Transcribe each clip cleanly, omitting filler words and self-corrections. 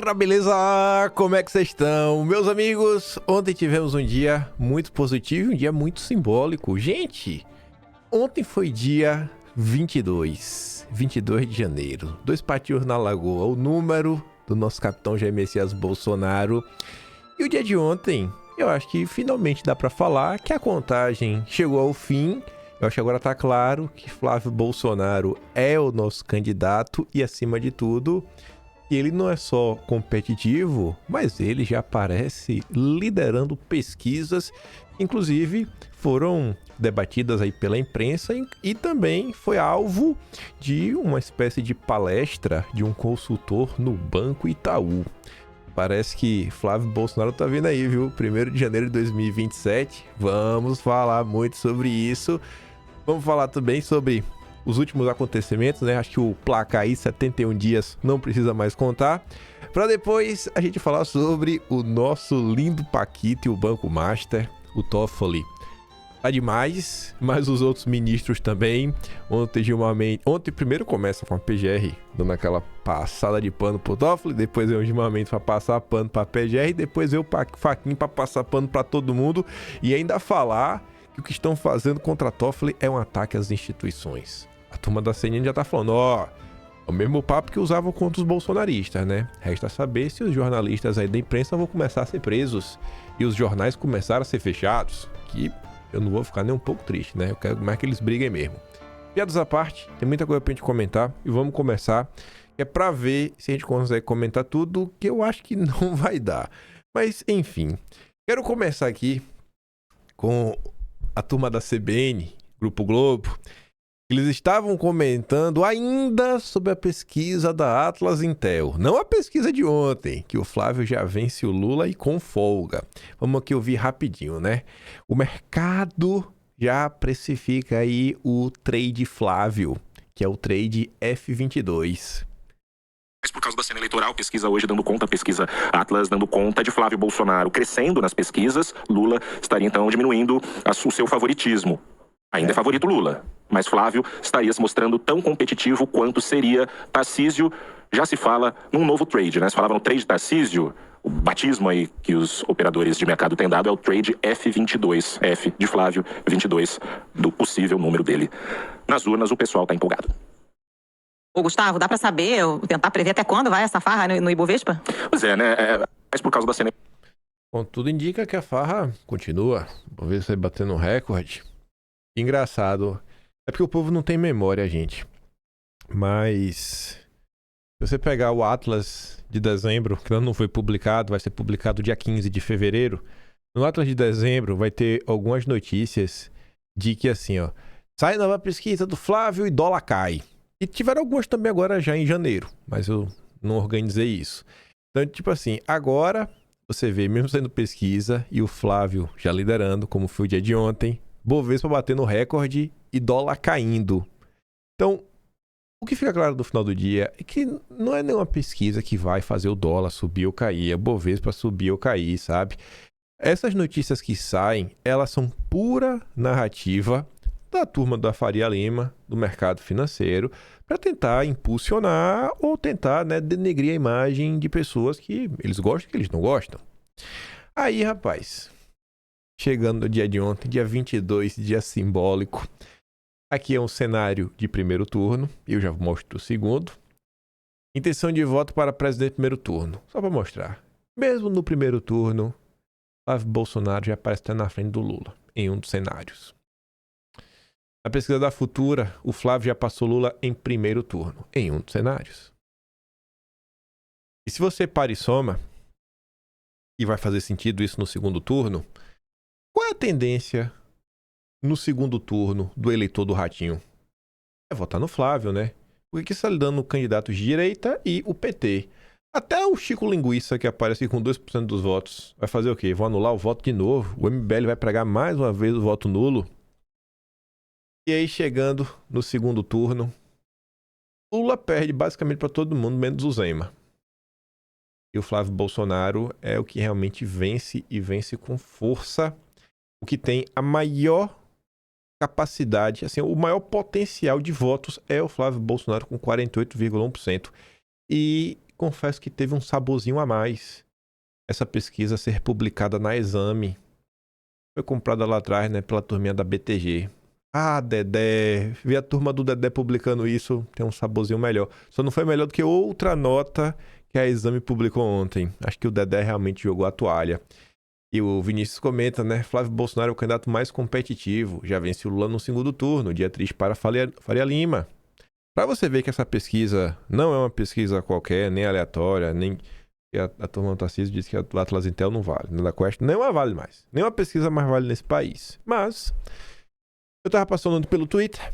Galera, beleza? Como é que vocês estão? Meus amigos, ontem tivemos um dia muito positivo e um dia muito simbólico. Gente, ontem foi dia 22 de janeiro. 2 patinhos na lagoa, o número do nosso capitão Jair Messias Bolsonaro. E o dia de ontem, eu acho que finalmente dá pra falar que a contagem chegou ao fim. Eu acho que agora tá claro que Flávio Bolsonaro é o nosso candidato e, acima de tudo, ele não é só competitivo, mas ele já aparece liderando pesquisas, inclusive foram debatidas aí pela imprensa e também foi alvo de uma espécie de palestra de um consultor no Banco Itaú. Parece que Flávio Bolsonaro tá vindo aí, viu? 1º de janeiro de 2027. Vamos falar muito sobre isso. Vamos falar também sobre os últimos acontecimentos, né? Acho que o placar aí, 71 dias, não precisa mais contar. Para depois a gente falar sobre o nosso lindo Paquito e o Banco Master, o Toffoli. Tá demais, mas os outros ministros também. Ontem primeiro começa com a PGR, dando aquela passada de pano pro Toffoli, depois vem o Gilmamento para passar pano pra PGR, depois vem o Fachin para passar pano para todo mundo e ainda falar que o que estão fazendo contra a Toffoli é um ataque às instituições. A turma da CNN já tá falando, é o mesmo papo que usavam contra os bolsonaristas, né? Resta saber se os jornalistas aí da imprensa vão começar a ser presos e os jornais começaram a ser fechados, que eu não vou ficar nem um pouco triste, né? Eu quero mais que eles briguem mesmo. Piadas à parte, tem muita coisa pra gente comentar e vamos começar, que é pra ver se a gente consegue comentar tudo, que eu acho que não vai dar. Mas, enfim, quero começar aqui com a turma da CBN, Grupo Globo. Eles estavam comentando ainda sobre a pesquisa da Atlas Intel. Não a pesquisa de ontem, que o Flávio já vence o Lula e com folga. Vamos aqui ouvir rapidinho, né? O mercado já precifica aí o trade Flávio, que é o trade F22. Mas por causa da cena eleitoral, pesquisa hoje dando conta, pesquisa Atlas dando conta de Flávio Bolsonaro crescendo nas pesquisas, Lula estaria então diminuindo o seu favoritismo. Ainda é favorito Lula, mas Flávio estaria se mostrando tão competitivo quanto seria Tarcísio. Já se fala num novo trade, né? Se falava no trade Tarcísio, o batismo aí que os operadores de mercado têm dado é o trade F22, F de Flávio, 22, do possível número dele. Nas urnas o pessoal tá empolgado. Ô Gustavo, dá pra saber, tentar prever até quando vai essa farra no Ibovespa? Pois é, né? Mas por causa da cena... Bom, tudo indica que a farra continua. Vou ver se vai batendo um recorde. Engraçado. É porque o povo não tem memória, gente. Mas se você pegar o Atlas de dezembro, que ainda não foi publicado, vai ser publicado dia 15 de fevereiro. No Atlas de dezembro vai ter algumas notícias de que assim, sai nova pesquisa do Flávio e dólar cai. E tiveram algumas também agora já em janeiro, mas eu não organizei isso. Então, tipo assim, agora você vê, mesmo sendo pesquisa e o Flávio já liderando, como foi o dia de ontem, Bovespa batendo recorde e dólar caindo. Então, o que fica claro no final do dia é que não é nenhuma pesquisa que vai fazer o dólar subir ou cair, é Bovespa subir ou cair, sabe? Essas notícias que saem, elas são pura narrativa da turma da Faria Lima, do mercado financeiro, para tentar impulsionar ou tentar, né, denegrir a imagem de pessoas que eles gostam e que eles não gostam. Aí, rapaz, chegando no dia de ontem, dia 22, dia simbólico. Aqui é um cenário de primeiro turno. Eu já mostro o segundo. Intenção de voto para presidente primeiro turno. Só para mostrar. Mesmo no primeiro turno, Flávio Bolsonaro já aparece estar na frente do Lula, em um dos cenários. Na pesquisa da Futura, o Flávio já passou Lula em primeiro turno, em um dos cenários. E se você para e soma, e vai fazer sentido isso no segundo turno, qual é a tendência no segundo turno do eleitor do Ratinho? É votar no Flávio, né? Porque que está lidando no candidato de direita e o PT. Até o Chico Linguiça, que aparece com 2% dos votos, vai fazer o quê? Vão anular o voto de novo. O MBL vai pregar mais uma vez o voto nulo. E aí, chegando no segundo turno, Lula perde basicamente para todo mundo, menos o Zema. E o Flávio Bolsonaro é o que realmente vence e vence com força. O que tem a maior capacidade, assim, o maior potencial de votos é o Flávio Bolsonaro com 48,1%. E confesso que teve um saborzinho a mais. Essa pesquisa ser publicada na Exame. Foi comprada lá atrás, né, pela turminha da BTG. Ah, Dedé. Ver a turma do Dedé publicando isso tem um saborzinho melhor. Só não foi melhor do que outra nota que a Exame publicou ontem. Acho que o Dedé realmente jogou a toalha. E o Vinícius comenta, né? Flávio Bolsonaro é o candidato mais competitivo. Já vence o Lula no segundo turno. Dia triste para Faria Lima. Para você ver que essa pesquisa não é uma pesquisa qualquer, nem aleatória, nem... A turma do Tarcísio disse que a do Atlas Intel não vale. Na Quest nem uma vale mais. Nenhuma pesquisa mais vale nesse país. Mas eu tava passando pelo Twitter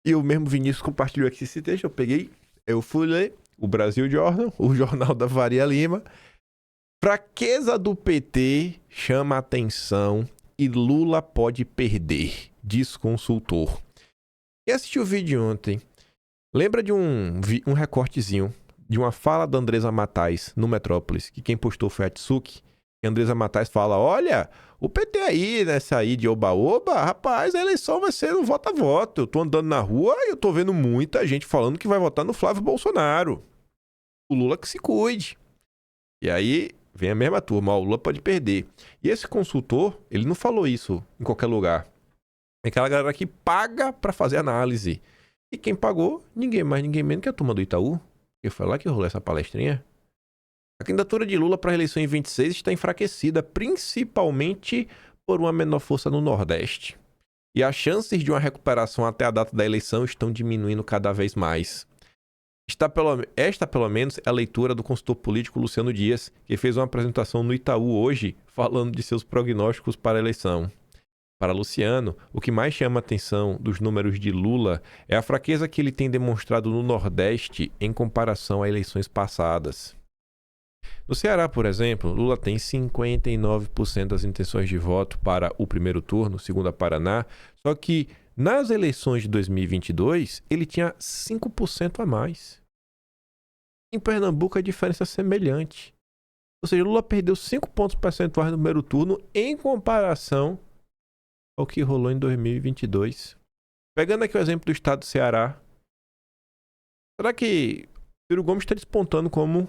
e o mesmo Vinícius compartilhou aqui esse texto. Eu fui ler o Brasil Journal, o jornal da Faria Lima. Fraqueza do PT chama atenção e Lula pode perder, diz consultor. Quem assistiu o vídeo ontem, lembra de um recortezinho de uma fala da Andresa Matais no Metrópolis, que quem postou foi a Tsuki. E a Andresa Matais fala, olha, o PT aí, nessa aí de oba-oba, rapaz, a eleição vai ser um voto-a-voto. Eu tô andando na rua e eu tô vendo muita gente falando que vai votar no Flávio Bolsonaro. O Lula que se cuide. E aí vem a mesma turma, ó, o Lula pode perder. E esse consultor, ele não falou isso em qualquer lugar. É aquela galera que paga pra fazer análise. E quem pagou, ninguém mais, ninguém menos que a turma do Itaú. Que foi lá que rolou essa palestrinha. A candidatura de Lula para a eleição em 26 está enfraquecida, principalmente por uma menor força no Nordeste. E as chances de uma recuperação até a data da eleição estão diminuindo cada vez mais. Esta, pelo menos, é a leitura do consultor político Luciano Dias, que fez uma apresentação no Itaú hoje, falando de seus prognósticos para a eleição. Para Luciano, o que mais chama a atenção dos números de Lula é a fraqueza que ele tem demonstrado no Nordeste em comparação a eleições passadas. No Ceará, por exemplo, Lula tem 59% das intenções de voto para o primeiro turno, segundo a Paraná, só que nas eleições de 2022 ele tinha 5% a mais. Em Pernambuco a diferença é semelhante. Ou seja, Lula perdeu 5 pontos percentuais no primeiro turno em comparação ao que rolou em 2022. Pegando aqui o exemplo do estado do Ceará, será que Ciro Gomes está despontando como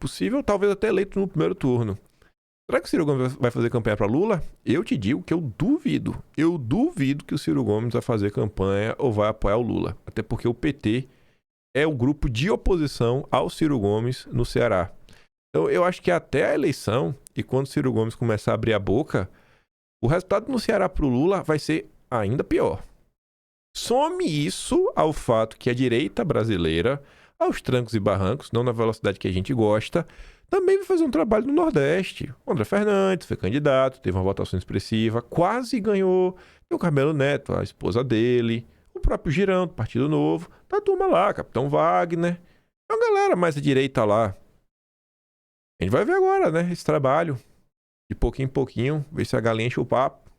possível, talvez até eleito no primeiro turno? Será que o Ciro Gomes vai fazer campanha para Lula? Eu te digo que eu duvido. Eu duvido que o Ciro Gomes vai fazer campanha ou vai apoiar o Lula. Até porque o PT é o grupo de oposição ao Ciro Gomes no Ceará. Então eu acho que até a eleição, e quando o Ciro Gomes começar a abrir a boca, o resultado no Ceará para o Lula vai ser ainda pior. Some isso ao fato que a direita brasileira, aos trancos e barrancos, não na velocidade que a gente gosta, também vai fazer um trabalho no Nordeste. O André Fernandes foi candidato, teve uma votação expressiva, quase ganhou. Tem o Carmelo Neto, a esposa dele, o próprio Girão, do Partido Novo, tá a turma lá, Capitão Wagner. É uma galera mais à direita lá. A gente vai ver agora, né, esse trabalho. De pouquinho em pouquinho, ver se a galinha enche o papo.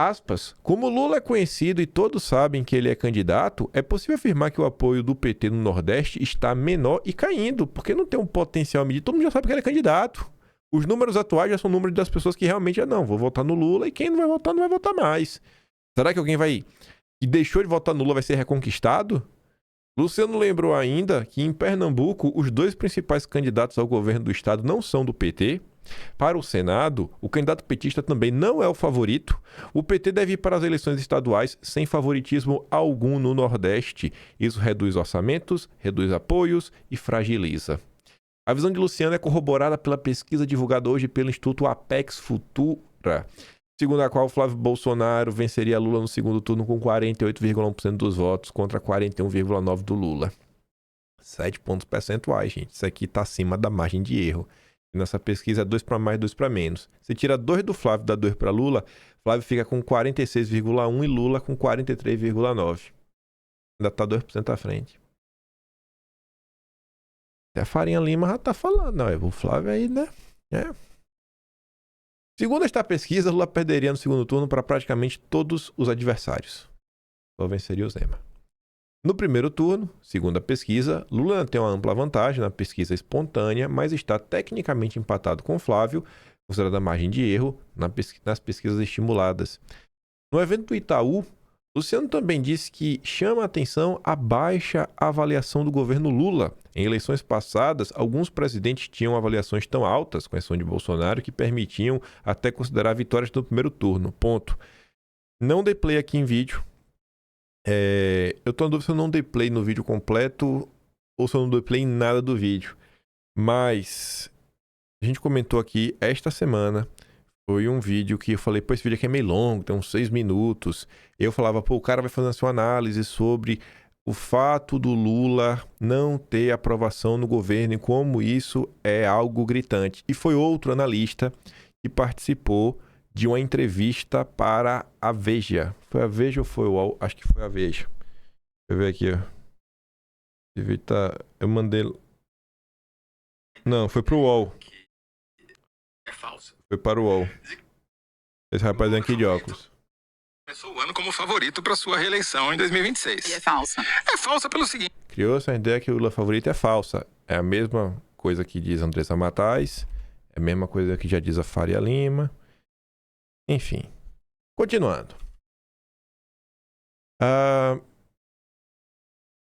Aspas. Como Lula é conhecido e todos sabem que ele é candidato, é possível afirmar que o apoio do PT no Nordeste está menor e caindo, porque não tem um potencial medido. Todo mundo já sabe que ele é candidato. Os números atuais já são números das pessoas que realmente vou votar no Lula, e quem não vai votar mais. Será que alguém que deixou de votar no Lula vai ser reconquistado? Luciano lembrou ainda que em Pernambuco os 2 principais candidatos ao governo do estado não são do PT. Para o Senado, o candidato petista também não é o favorito. O PT deve ir para as eleições estaduais sem favoritismo algum no Nordeste. Isso reduz orçamentos, reduz apoios e fragiliza. A visão de Luciano é corroborada pela pesquisa divulgada hoje pelo Instituto Apex Futura, segundo a qual Flávio Bolsonaro venceria Lula no segundo turno com 48,1% dos votos contra 41,9% do Lula. 7 pontos percentuais, gente. Isso aqui está acima da margem de erro. Nessa pesquisa é 2 para mais, 2 para menos. Se tira 2 do Flávio e dá 2 para Lula, Flávio fica com 46,1% e Lula com 43,9%. Ainda está 2% à frente. Até a Faria Lima já tá falando, não, o Flávio aí, né? Segundo esta pesquisa, Lula perderia no segundo turno para praticamente todos os adversários. Só venceria o Zema. No primeiro turno, segundo a pesquisa, Lula tem uma ampla vantagem na pesquisa espontânea, mas está tecnicamente empatado com Flávio, considerada a margem de erro nas pesquisas estimuladas. No evento do Itaú, Luciano também disse que chama a atenção a baixa avaliação do governo Lula. Em eleições passadas, alguns presidentes tinham avaliações tão altas, com exceção de Bolsonaro, que permitiam até considerar vitórias no primeiro turno. Ponto. Não dei play aqui em vídeo. Eu tô na dúvida se eu não dei play no vídeo completo ou se eu não dei play em nada do vídeo. Mas a gente comentou aqui esta semana. Foi um vídeo que eu falei, pô, esse vídeo aqui é meio longo, tem uns 6 minutos. Eu falava, pô, o cara vai fazer a sua análise sobre o fato do Lula não ter aprovação no governo e como isso é algo gritante. E foi outro analista que participou de uma entrevista para a Veja. Foi a Veja ou foi o UOL? Acho que foi a Veja. Deixa eu ver aqui, ó. Esse vídeo tá... Eu mandei... Não, foi pro UOL. É falso. Foi para o UOL. Esse rapaz aqui de óculos. Começou o ano como favorito para sua reeleição em 2026. E é falsa. É falsa pelo seguinte. Criou essa ideia que o Lula favorito é falsa. É a mesma coisa que diz Andressa Matais. É a mesma coisa que já diz a Faria Lima. Enfim. Continuando. A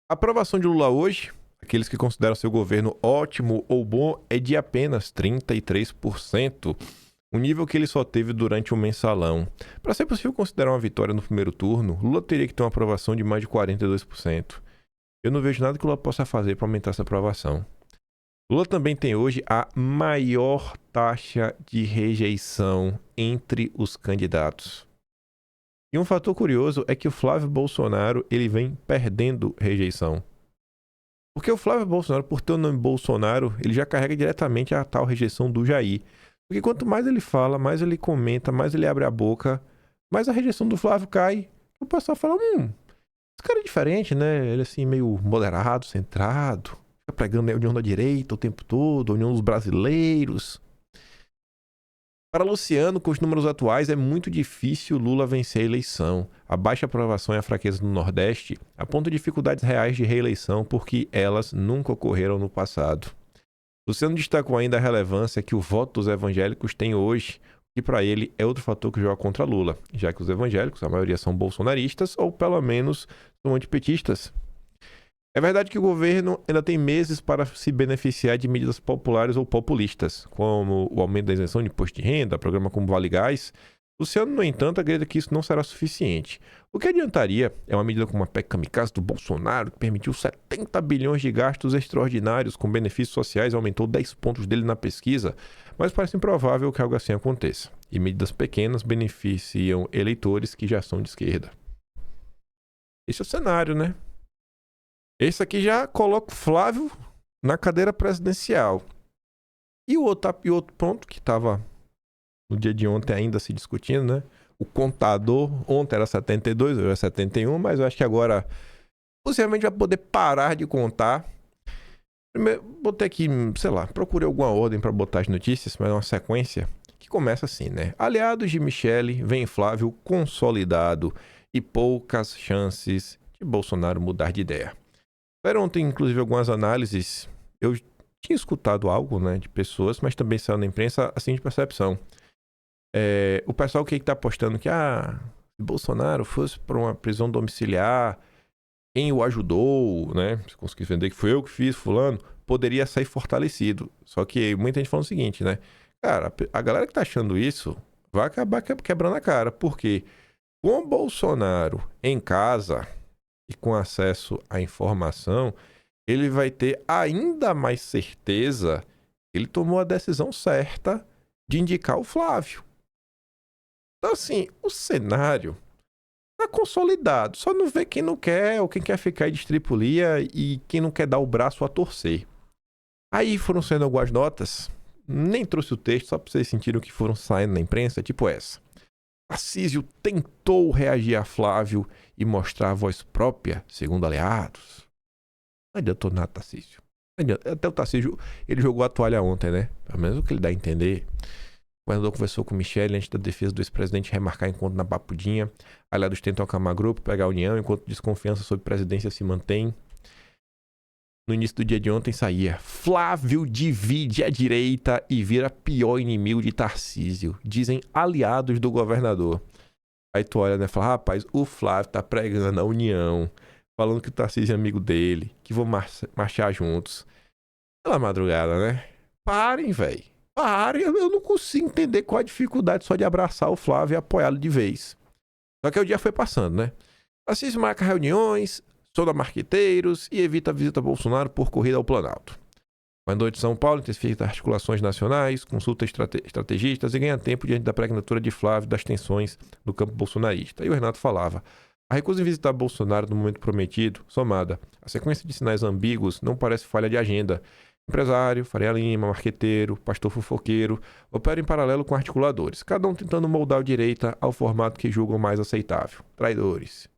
aprovação de Lula hoje, aqueles que consideram seu governo ótimo ou bom, é de apenas 33%. O nível que ele só teve durante o mensalão. Para ser possível considerar uma vitória no primeiro turno, Lula teria que ter uma aprovação de mais de 42%. Eu não vejo nada que Lula possa fazer para aumentar essa aprovação. Lula também tem hoje a maior taxa de rejeição entre os candidatos. E um fator curioso é que o Flávio Bolsonaro ele vem perdendo rejeição. Porque o Flávio Bolsonaro, por ter o nome Bolsonaro, ele já carrega diretamente a tal rejeição do Jair. Porque quanto mais ele fala, mais ele comenta, mais ele abre a boca, mais a rejeição do Flávio cai. O pessoal fala, esse cara é diferente, né? Ele assim, meio moderado, centrado, fica pregando a união da direita o tempo todo, a união dos brasileiros. Para Luciano, com os números atuais, é muito difícil Lula vencer a eleição. A baixa aprovação e a fraqueza no Nordeste apontam dificuldades reais de reeleição porque elas nunca ocorreram no passado. Luciano destacou ainda a relevância que o voto dos evangélicos tem hoje, que para ele é outro fator que joga contra Lula, já que os evangélicos, a maioria são bolsonaristas ou pelo menos são antipetistas. É verdade que o governo ainda tem meses para se beneficiar de medidas populares ou populistas, como o aumento da isenção de imposto de renda, programa como Vale Gás. Luciano, no entanto, acredita que isso não será suficiente. O que adiantaria é uma medida como a PEC Kamikaze do Bolsonaro, que permitiu 70 bilhões de gastos extraordinários com benefícios sociais e aumentou 10 pontos dele na pesquisa, mas parece improvável que algo assim aconteça. E medidas pequenas beneficiam eleitores que já são de esquerda. Esse é o cenário, né? Esse aqui já coloca o Flávio na cadeira presidencial. E o outro ponto que estava no dia de ontem ainda se discutindo, né? O contador, ontem era 72, hoje é 71, mas eu acho que agora possivelmente vai poder parar de contar. Primeiro, botei aqui, sei lá, procurei alguma ordem para botar as notícias, mas é uma sequência que começa assim, né? Aliados de Michele, vem Flávio consolidado e poucas chances de Bolsonaro mudar de ideia. Tiveram ontem, inclusive, algumas análises. Eu tinha escutado algo, né, de pessoas, mas também saiu na imprensa assim de percepção. O pessoal que está apostando que se Bolsonaro fosse para uma prisão domiciliar, quem o ajudou, né? Se conseguisse vender que foi eu que fiz, fulano, poderia sair fortalecido. Só que muita gente falando o seguinte, né? Cara, a galera que tá achando isso vai acabar quebrando a cara. Porque com o Bolsonaro em casa e com acesso à informação, ele vai ter ainda mais certeza que ele tomou a decisão certa de indicar o Flávio. Então, assim, o cenário tá consolidado. Só não vê quem não quer ou quem quer ficar de estripulia e quem não quer dar o braço a torcer. Aí foram saindo algumas notas. Nem trouxe o texto, só pra vocês sentirem o que foram saindo na imprensa, tipo essa. Tarcísio tentou reagir a Flávio e mostrar a voz própria, segundo aliados. Não adiantou nada, Tarcísio. Até o Tarcísio, ele jogou a toalha ontem, né? Pelo menos o que ele dá a entender. O governador conversou com Michele antes da defesa do ex-presidente remarcar encontro na Papudinha. Aliados tentam acalmar grupo, pegar a união, enquanto desconfiança sobre presidência se mantém. No início do dia de ontem saía: Flávio divide a direita e vira pior inimigo de Tarcísio, dizem aliados do governador. Aí tu olha, né, e fala, rapaz, o Flávio tá pregando a união, falando que o Tarcísio é amigo dele, que vão marchar juntos. Pela madrugada, né? Parem, velho. Parem. Eu não consigo entender qual a dificuldade só de abraçar o Flávio e apoiá-lo de vez. Só que o dia foi passando, né? Tarcísio marca reuniões, sonda marqueteiros e evita a visita a Bolsonaro por corrida ao Planalto. Vai à noite de São Paulo, intensifica articulações nacionais, consulta estrategistas e ganha tempo diante da pré-candidatura de Flávio das tensões do campo bolsonarista. E o Renato falava, a recusa em visitar Bolsonaro no momento prometido, somada à sequência de sinais ambíguos, não parece falha de agenda. Empresário, Faria Lima, marqueteiro, pastor fofoqueiro, operam em paralelo com articuladores, cada um tentando moldar a direita ao formato que julgam mais aceitável. Traidores.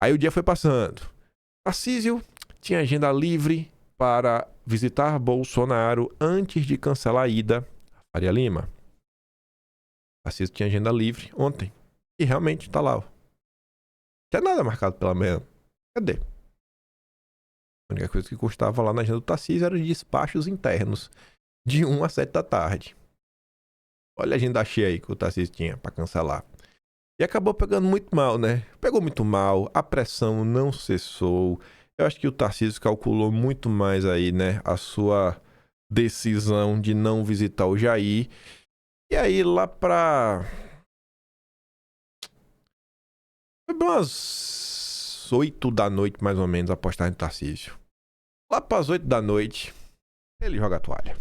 Aí o dia foi passando. Tarcísio tinha agenda livre para visitar Bolsonaro antes de cancelar a ida a Faria Lima. Tarcísio tinha agenda livre ontem. E realmente tá lá. Não tinha nada marcado pela manhã. Cadê? A única coisa que custava lá na agenda do Tarcísio era os despachos internos. De 1 às 7 da tarde. Olha a agenda cheia aí que o Tarcísio tinha pra cancelar. E acabou pegando muito mal, né? Pegou muito mal. A pressão não cessou. Eu acho que o Tarcísio calculou muito mais aí, né? A sua decisão de não visitar o Jair. E aí lá pra... Foi umas 8 da noite, mais ou menos, a postagem do Tarcísio. Lá pras 8 da noite, ele joga a toalha.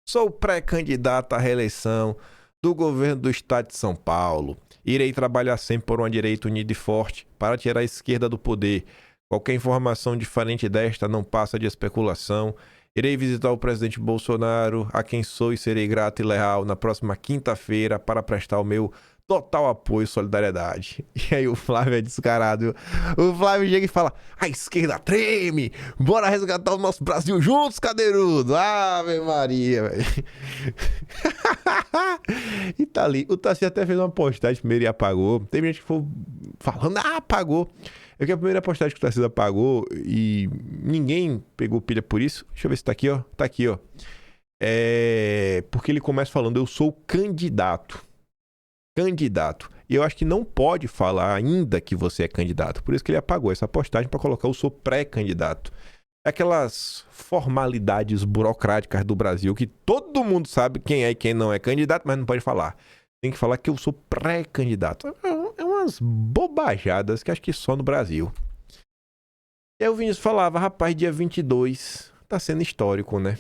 Sou pré-candidato à reeleição do governo do estado de São Paulo. Irei trabalhar sempre por uma direita unida e forte para tirar a esquerda do poder. Qualquer informação diferente desta não passa de especulação. Irei visitar o presidente Bolsonaro, a quem sou e serei grato e leal na próxima quinta-feira para prestar o meu total apoio e solidariedade. E aí o Flávio é descarado. O Flávio chega e fala, a esquerda treme, bora resgatar o nosso Brasil juntos, cadeirudo. Ave Maria, velho. E tá ali. O Tarcísio até fez uma postagem primeiro e apagou. Tem gente que foi falando, apagou. É que a primeira postagem que o Tarcísio apagou e ninguém pegou pilha por isso. Deixa eu ver se tá aqui, ó. Tá aqui, ó. Porque ele começa falando, eu sou candidato. E eu acho que não pode falar ainda que você é candidato. Por isso que ele apagou essa postagem para colocar eu sou pré-candidato. Aquelas formalidades burocráticas do Brasil que todo mundo sabe quem é e quem não é candidato, mas não pode falar. Tem que falar que eu sou pré-candidato. É umas bobajadas que acho que só no Brasil. E aí o Vinícius falava, rapaz, dia 22 tá sendo histórico, né?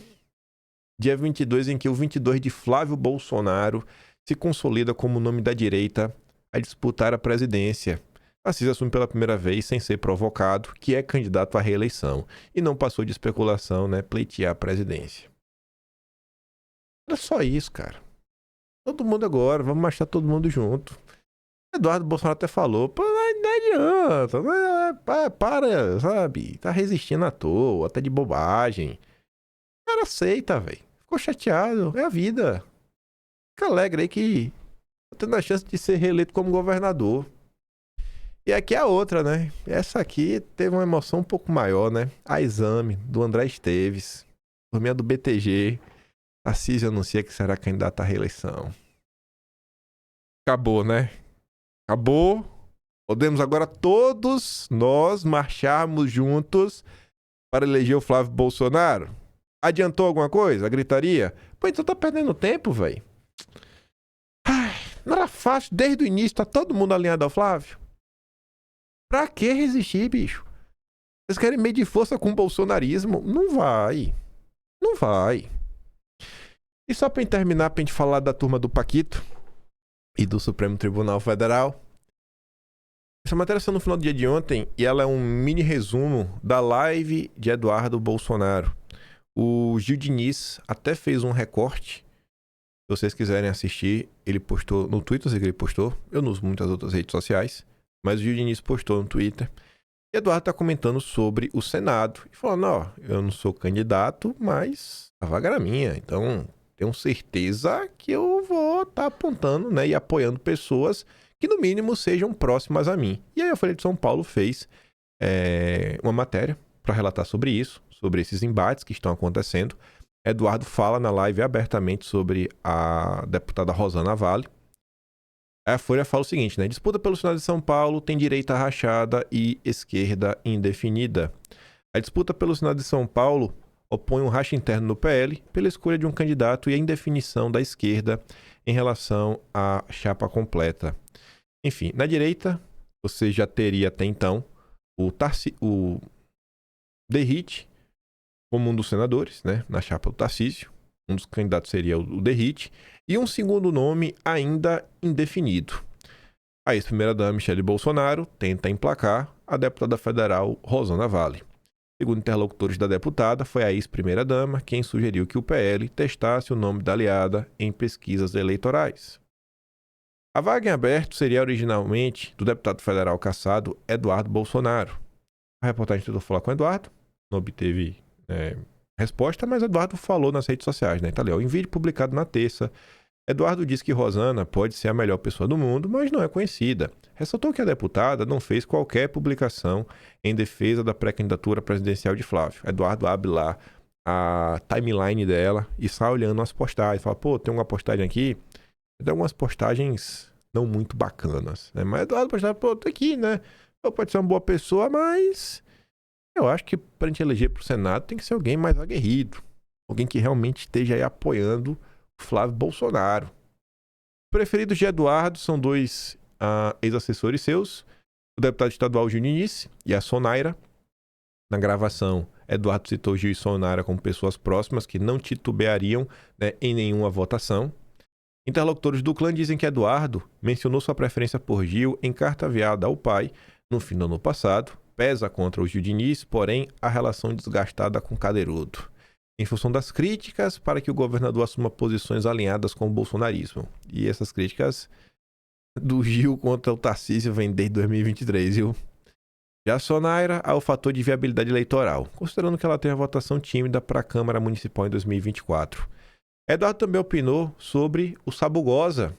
Dia 22 em que o 22 de Flávio Bolsonaro se consolida como o nome da direita a disputar a presidência. Tarcísio assume pela primeira vez, sem ser provocado, que é candidato à reeleição. E não passou de especulação, né? Pleitear a presidência. Era só isso, cara. Todo mundo agora, vamos marchar todo mundo junto. Eduardo Bolsonaro até falou, pô, não adianta, para, sabe? Tá resistindo à toa, até de bobagem. O cara aceita, velho. Ficou chateado, é a vida. Fica alegre aí que tá tendo a chance de ser reeleito como governador. E aqui é a outra, né? Essa aqui teve uma emoção um pouco maior, né? A Exame, do André Esteves, turminha do BTG. Tarcísio anuncia que será candidato à reeleição. Acabou, né? Acabou. Podemos agora todos nós marcharmos juntos para eleger o Flávio Bolsonaro. Adiantou alguma coisa? A gritaria? Pô, então tá perdendo tempo, velho. Não era fácil, desde o início, tá todo mundo alinhado ao Flávio. Pra que resistir, bicho? Vocês querem medir força com o bolsonarismo? Não vai. Não vai. E só pra terminar, pra gente falar da turma do Paquito e do Supremo Tribunal Federal. Essa matéria saiu no final do dia de ontem e ela é um mini resumo da live de Eduardo Bolsonaro. O Gil Diniz até fez um recorte. Se vocês quiserem assistir, ele postou no Twitter, eu sei que ele postou. Eu não uso muitas outras redes sociais, mas o Gil Diniz postou no Twitter. E Eduardo tá comentando sobre o Senado. E falando, ó, eu não sou candidato, mas a vaga era minha. Então, tenho certeza que eu vou estar apontando, né, e apoiando pessoas que, no mínimo, sejam próximas a mim. E aí a Folha de São Paulo fez uma matéria para relatar sobre isso, sobre esses embates que estão acontecendo. Eduardo fala na live abertamente sobre a deputada Rosana Vale. Aí a Folha fala o seguinte, né? Disputa pelo Senado de São Paulo tem direita rachada e esquerda indefinida. A disputa pelo Senado de São Paulo opõe um racha interno no PL pela escolha de um candidato e a indefinição da esquerda em relação à chapa completa. Enfim, na direita, você já teria até então o Derrite como um dos senadores, né? Na chapa do Tarcísio. Um dos candidatos seria o Derrite. E um segundo nome ainda indefinido. A ex-primeira-dama Michele Bolsonaro tenta emplacar a deputada federal Rosana Vale. Segundo interlocutores da deputada, foi a ex-primeira-dama quem sugeriu que o PL testasse o nome da aliada em pesquisas eleitorais. A vaga em aberto seria originalmente do deputado federal cassado Eduardo Bolsonaro. A reportagem tentou falar com o Eduardo, não obteve resposta, mas Eduardo falou nas redes sociais, né? Tá ali, ó, em vídeo publicado na terça, Eduardo disse que Rosana pode ser a melhor pessoa do mundo, mas não é conhecida. Ressaltou que a deputada não fez qualquer publicação em defesa da pré-candidatura presidencial de Flávio. Eduardo abre lá a timeline dela e sai olhando as postagens. Fala, pô, tem uma postagem aqui. Tem algumas postagens não muito bacanas, né? Mas Eduardo postava, pô, tô aqui, né? Pô, pode ser uma boa pessoa, mas eu acho que pra gente eleger pro Senado tem que ser alguém mais aguerrido. Alguém que realmente esteja aí apoiando Flávio Bolsonaro. Preferidos de Eduardo são dois ex-assessores seus, o deputado estadual Gil Ninis e a Sonaira. Na gravação, Eduardo citou Gil e Sonaira como pessoas próximas que não titubeariam, né, em nenhuma votação. Interlocutores do clã dizem que Eduardo mencionou sua preferência por Gil em carta enviada ao pai no fim do ano passado. Pesa contra o Gil Diniz, porém, a relação desgastada com Cadeirudo, em função das críticas para que o governador assuma posições alinhadas com o bolsonarismo. E essas críticas do Gil contra o Tarcísio vêm desde 2023, viu? Já a Sonaira há o fator de viabilidade eleitoral, considerando que ela tem a votação tímida para a Câmara Municipal em 2024. Eduardo também opinou sobre o Sabugosa.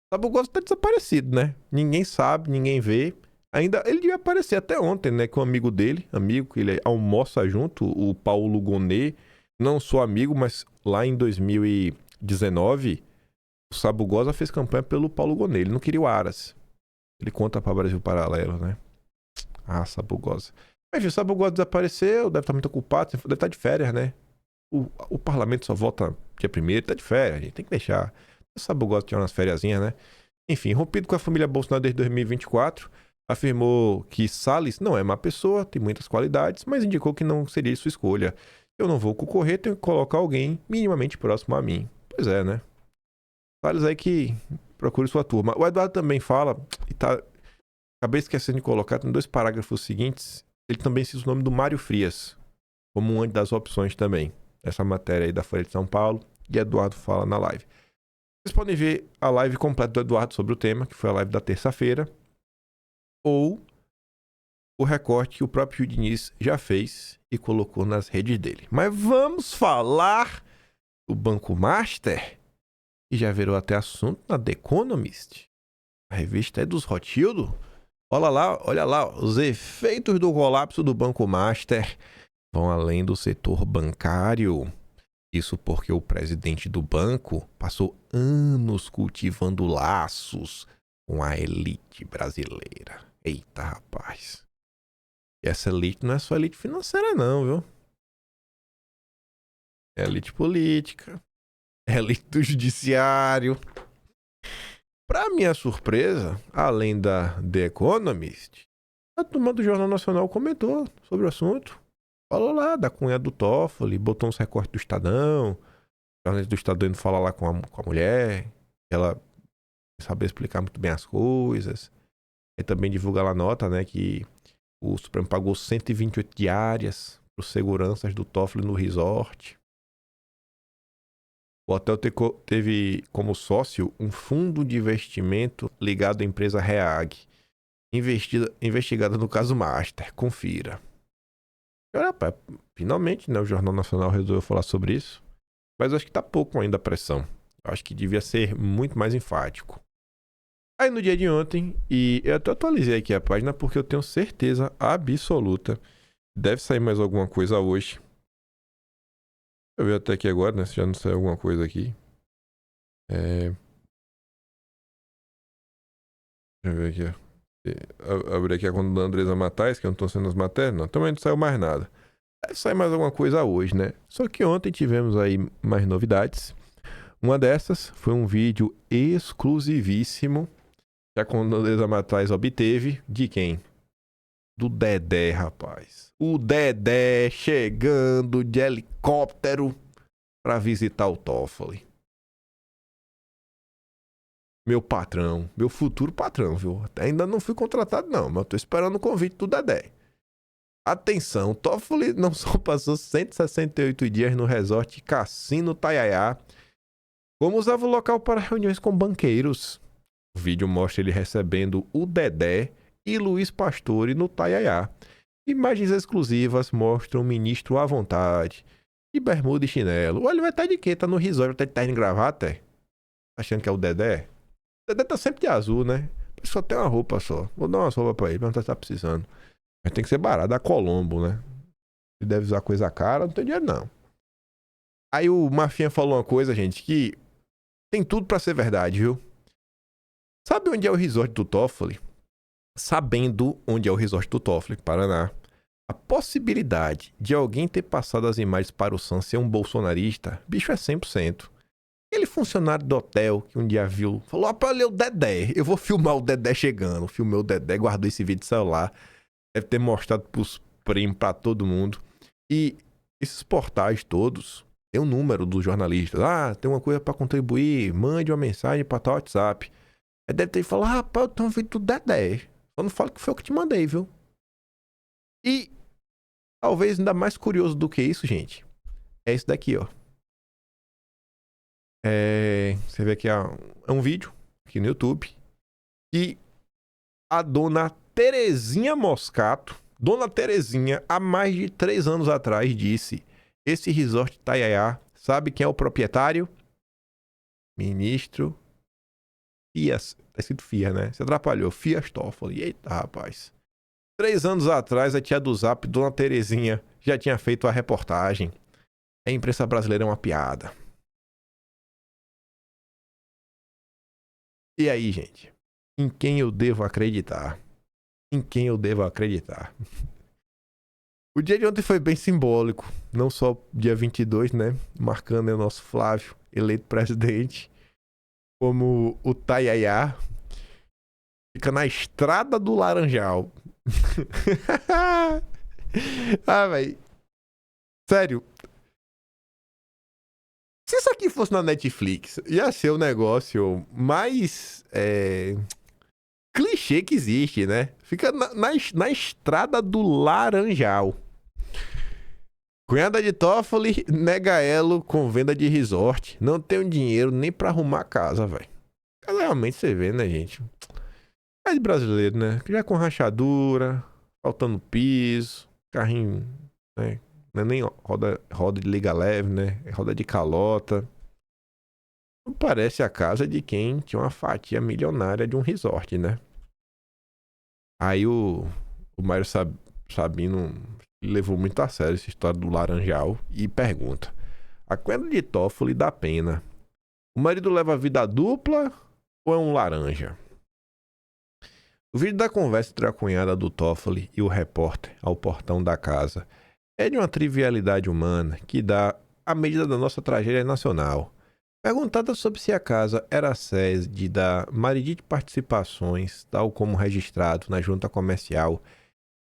O Sabugosa está desaparecido, né? Ninguém sabe, ninguém vê. Ainda ele devia aparecer até ontem, né? Com um amigo dele, amigo que ele almoça junto, o Paulo Gonet. Não sou amigo, mas lá em 2019, o Sabugosa fez campanha pelo Paulo Gonet. Ele não queria o Aras. Ele conta para Brasil Paralelo, né? Ah, Sabugosa. Mas o Sabugosa desapareceu, deve estar muito ocupado, deve estar de férias, né? O parlamento só volta dia 1º, tá de férias, a gente tem que deixar. O Sabugosa tinha umas fériasinhas, né? Enfim, rompido com a família Bolsonaro desde 2024, afirmou que Salles não é má pessoa, tem muitas qualidades, mas indicou que não seria sua escolha. Eu não vou concorrer, tenho que colocar alguém minimamente próximo a mim. Pois é, né? Salles aí que procure sua turma. O Eduardo também fala, e tá... acabei esquecendo de colocar, tem 2 parágrafos seguintes, ele também cita o nome do Mário Frias, como uma das opções também. Essa matéria aí da Folha de São Paulo, e Eduardo fala na live. Vocês podem ver a live completa do Eduardo sobre o tema, que foi a live da terça-feira, ou o recorte que o próprio Gil Diniz já fez e colocou nas redes dele. Mas vamos falar do Banco Master, que já virou até assunto na The Economist. A revista é dos Rothschild. Olha lá, os efeitos do colapso do Banco Master vão além do setor bancário. Isso porque o presidente do banco passou anos cultivando laços com a elite brasileira. Eita, rapaz. E essa elite não é só elite financeira não, viu? É elite política. É elite do judiciário. Para minha surpresa, além da The Economist, a turma do Jornal Nacional comentou sobre o assunto. Falou lá da cunha do Toffoli, botou uns recortes do Estadão. O jornalista do Estadão indo falar lá com a mulher. Ela sabe explicar muito bem as coisas. E também divulga lá a nota, né, que o Supremo pagou 128 diárias para os seguranças do Toffoli no resort. O hotel teve como sócio um fundo de investimento ligado à empresa Reag, investigada no caso Master. Confira. Rapaz, finalmente, né, o Jornal Nacional resolveu falar sobre isso. Mas eu acho que tá pouco ainda a pressão. Eu acho que devia ser muito mais enfático. Aí no dia de ontem, e eu até atualizei aqui a página porque eu tenho certeza absoluta. Deve sair mais alguma coisa hoje. Eu vi até aqui agora, né? Se já não saiu alguma coisa aqui. Deixa eu ver aqui, ó. Abri aqui a conta da Andresa Matais, que eu não tô sendo as matérias, não. Também não saiu mais nada. Deve sair mais alguma coisa hoje, né? Só que ontem tivemos aí mais novidades. Uma dessas foi um vídeo exclusivíssimo que a conta da Andresa Matais obteve. De quem? Do Dedé, rapaz. O Dedé chegando de helicóptero pra visitar o Toffoli. Meu patrão, meu futuro patrão, viu? Ainda não fui contratado não, mas eu tô esperando o convite do Dedé. Atenção, Toffoli não só passou 168 dias no resort Cassino Taiaiá, como usava o local para reuniões com banqueiros. O vídeo mostra ele recebendo o Dedé e Luiz Pastore no Taiaiá. Imagens exclusivas mostram o ministro à vontade, de bermuda e chinelo. Olha, ele vai estar de quê? Tá no resort, vai estar de terno e gravata, achando que é o Dedé? O Dedé tá sempre de azul, né? Só tem uma roupa só. Vou dar umas roupas pra ele, mas não tá precisando. Mas tem que ser barato, da Colombo, né? Ele deve usar coisa cara, não tem dinheiro não. Aí o Mafinha falou uma coisa, gente, que tem tudo pra ser verdade, viu? Sabe onde é o resort do Toffoli? Sabendo onde é o resort do Toffoli, Paraná, a possibilidade de alguém ter passado as imagens para o Sam ser um bolsonarista, bicho, é 100%. Aquele funcionário do hotel que um dia viu, falou, pra ler o Dedé, eu vou filmar o Dedé chegando. Filmei o Dedé, guardou esse vídeo de celular, deve ter mostrado pros primos, pra todo mundo. E esses portais todos, tem um número dos jornalistas. Ah, tem uma coisa pra contribuir, mande uma mensagem pra tal WhatsApp. Aí deve ter falado, rapaz, eu tenho um vídeo do Dedé. Só não falo que foi eu que te mandei, viu? E talvez ainda mais curioso do que isso, gente, é isso daqui, ó. Você vê aqui, é um vídeo aqui no YouTube que a dona Terezinha Moscato, dona Terezinha, há mais de 3 anos atrás, disse: esse resort Taiaiá, sabe quem é o proprietário? Ministro Fias. Tá escrito Fias, né? Você atrapalhou. Fias Toffoli. Eita, rapaz. 3 anos atrás, a tia do Zap, dona Terezinha, já tinha feito a reportagem. A imprensa brasileira é uma piada. E aí, gente? Em quem eu devo acreditar? Em quem eu devo acreditar? O dia de ontem foi bem simbólico. Não só dia 22, né? Marcando o nosso Flávio, eleito presidente. Como o Taiaiá fica na estrada do Laranjal. Ah, velho. Sério. Se isso aqui fosse na Netflix, ia ser o negócio mais clichê que existe, né? Fica na estrada do Laranjal. Cunhada de Toffoli nega elo com venda de resort. Não tenho dinheiro nem pra arrumar a casa, velho. Realmente você vê, né, gente? É de brasileiro, né? Já com rachadura, faltando piso, carrinho, né? Não é nem roda de liga leve, né? É roda de calota. Não parece a casa de quem tinha uma fatia milionária de um resort, né? Aí o Mário Sabino levou muito a sério essa história do Laranjal e pergunta: a cunhada de Toffoli dá pena. O marido leva a vida dupla ou é um laranja? O vídeo da conversa entre a cunhada do Toffoli e o repórter ao portão da casa é de uma trivialidade humana que dá a medida da nossa tragédia nacional. Perguntada sobre se a casa era a sede da Maridite Participações, tal como registrado na junta comercial,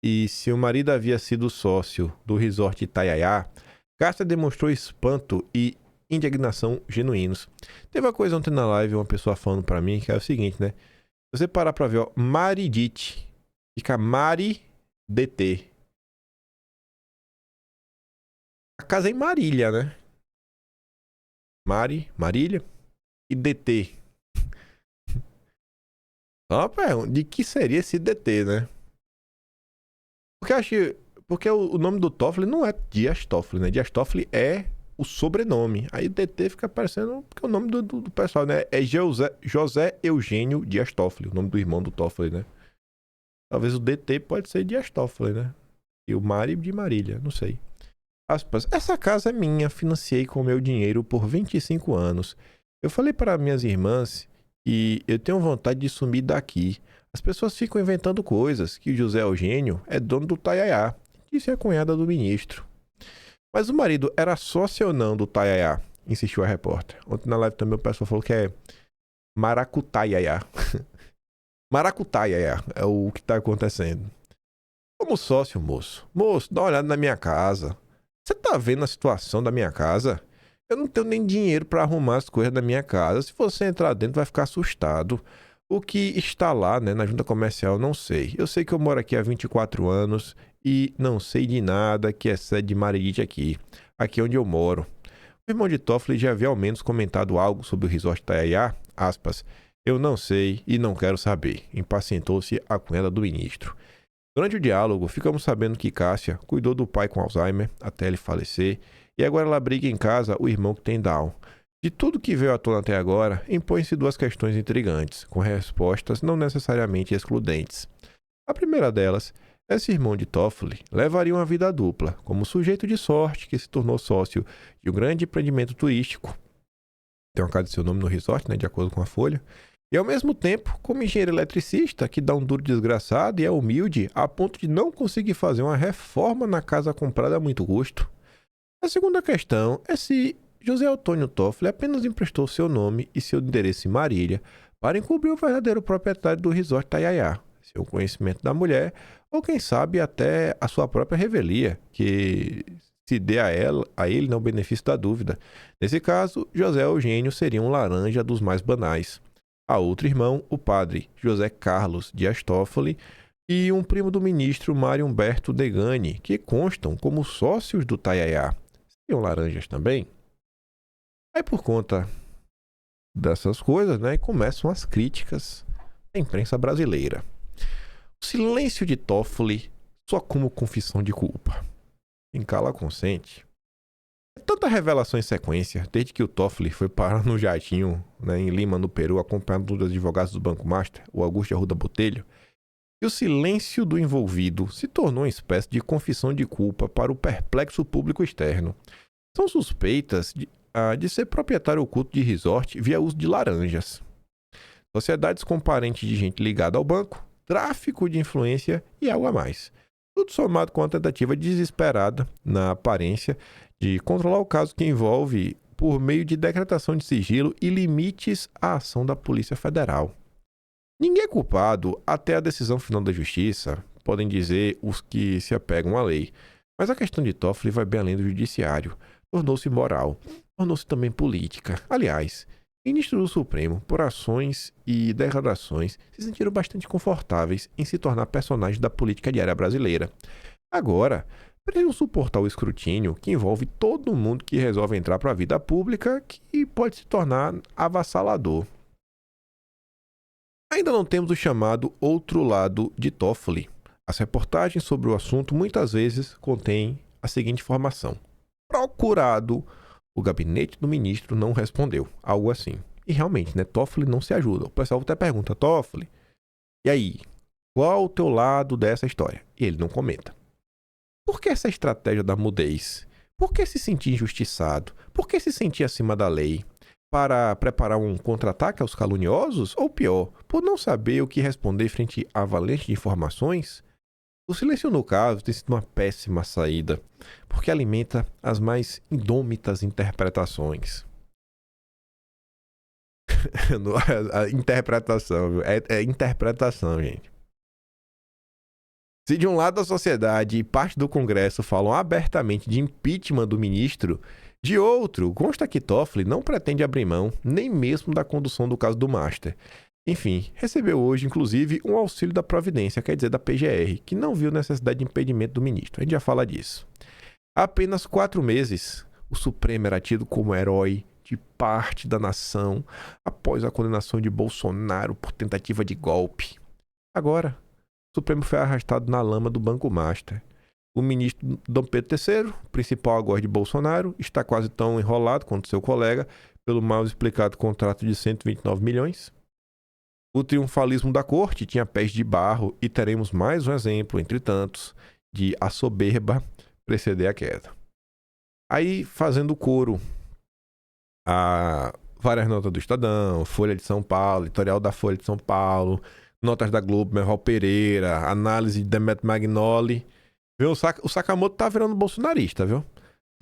e se o marido havia sido sócio do resort Itaiaiá, Cássia demonstrou espanto e indignação genuínos. Teve uma coisa ontem na live, uma pessoa falando pra mim, que é o seguinte, né? Se você parar pra ver, ó, Maridite, fica Mari-DT. A casa é em Marília, né? Marília e DT. Só pergunta, de que seria esse DT, né? Porque o nome do Toffoli não é Dias Toffoli, né? Dias Toffoli é o sobrenome. Aí o DT fica parecendo, porque é o nome do pessoal, né? É José Eugênio Dias Toffoli, o nome do irmão do Toffoli, né? Talvez o DT pode ser Dias Toffoli, né? E o Mari de Marília, não sei. Aspas, essa casa é minha, financiei com meu dinheiro por 25 anos. Eu falei para minhas irmãs e eu tenho vontade de sumir daqui. As pessoas ficam inventando coisas, que o José Eugênio é dono do Taiaiá, disse a cunhada do ministro. Mas o marido era sócio ou não do Taiaiá? Insistiu a repórter. Ontem na live também o pessoal falou que é Maracutaiaiá. Maracutaiaiá é o que está acontecendo. Como sócio, moço. Moço, dá uma olhada na minha casa. Você tá vendo a situação da minha casa? Eu não tenho nem dinheiro para arrumar as coisas da minha casa. Se você entrar dentro, vai ficar assustado. O que está lá, né, na junta comercial, não sei. Eu sei que eu moro aqui há 24 anos e não sei de nada que excede de Maridite aqui. Aqui é onde eu moro. O irmão de Toffoli já havia ao menos comentado algo sobre o resort Taiaiá, aspas, eu não sei e não quero saber, impacientou-se a cunhada do ministro. Durante o diálogo, ficamos sabendo que Cássia cuidou do pai com Alzheimer até ele falecer e agora ela briga em casa o irmão que tem Down. De tudo que veio à tona até agora, impõem-se duas questões intrigantes, com respostas não necessariamente excludentes. A primeira delas é se o irmão de Toffoli levaria uma vida dupla, como sujeito de sorte que se tornou sócio de um grande empreendimento turístico. Tem uma casa de seu nome no resort, né, de acordo com a Folha. E ao mesmo tempo, como engenheiro eletricista, que dá um duro desgraçado e é humilde a ponto de não conseguir fazer uma reforma na casa comprada a muito custo. A segunda questão é se José Antônio Toffoli apenas emprestou seu nome e seu endereço em Marília para encobrir o verdadeiro proprietário do resort Taiaiá, seu conhecimento da mulher, ou quem sabe até a sua própria revelia, que se dê a ele no benefício da dúvida. Nesse caso, José Eugênio seria um laranja dos mais banais. A outro irmão, o padre José Carlos Dias Toffoli, e um primo do ministro Mário Humberto Degani, que constam como sócios do Taiaiá. Seriam laranjas também? Aí por conta dessas coisas, né, começam as críticas da imprensa brasileira. O silêncio de Toffoli só como confissão de culpa. Em cala consente. É tanta revelação em sequência, desde que o Toffoli foi parar no jatinho, né, em Lima, no Peru, acompanhado dos advogados do Banco Master, o Augusto Arruda Botelho, e o silêncio do envolvido se tornou uma espécie de confissão de culpa para o perplexo público externo. São suspeitas de ser proprietário oculto de resort via uso de laranjas. Sociedades com parentes de gente ligada ao banco, tráfico de influência e algo a mais. Tudo somado com a tentativa desesperada, na aparência, de controlar o caso que envolve por meio de decretação de sigilo e limites à ação da Polícia Federal. Ninguém é culpado até a decisão final da Justiça, podem dizer os que se apegam à lei. Mas a questão de Toffoli vai bem além do judiciário. Tornou-se moral, tornou-se também política. Aliás, ministros do Supremo, por ações e declarações, se sentiram bastante confortáveis em se tornar personagens da política diária brasileira. Agora, precisam suportar o escrutínio que envolve todo mundo que resolve entrar para a vida pública, que pode se tornar avassalador. Ainda não temos o chamado outro lado de Toffoli. As reportagens sobre o assunto muitas vezes contêm a seguinte informação. Procurado, o gabinete do ministro não respondeu. Algo assim. E realmente, né? Toffoli não se ajuda. O pessoal até pergunta, Toffoli, e aí? Qual o teu lado dessa história? E ele não comenta. Por que essa estratégia da mudez? Por que se sentir injustiçado? Por que se sentir acima da lei? Para preparar um contra-ataque aos caluniosos? Ou pior, por não saber o que responder frente à avalanche de informações? O silêncio, no caso, tem sido uma péssima saída, porque alimenta as mais indômitas interpretações. A interpretação, é interpretação, gente. Se de um lado a sociedade e parte do Congresso falam abertamente de impeachment do ministro, de outro, consta que Toffoli não pretende abrir mão nem mesmo da condução do caso do Master. Enfim, recebeu hoje, inclusive, um auxílio da Providência, quer dizer, da PGR, que não viu necessidade de impedimento do ministro. A gente já fala disso. Há apenas 4 meses, o Supremo era tido como herói de parte da nação após a condenação de Bolsonaro por tentativa de golpe. Agora, o Supremo foi arrastado na lama do Banco Master. O ministro Dom Pedro III, principal agora de Bolsonaro, está quase tão enrolado quanto seu colega pelo mal explicado contrato de 129 milhões. O triunfalismo da corte tinha pés de barro e teremos mais um exemplo, entre tantos, de a soberba preceder a queda. Aí, fazendo coro a várias notas do Estadão, Folha de São Paulo, editorial da Folha de São Paulo, notas da Globo, Merval Pereira, análise de Demetrio Magnoli. Viu? O Sakamoto tá virando bolsonarista, viu?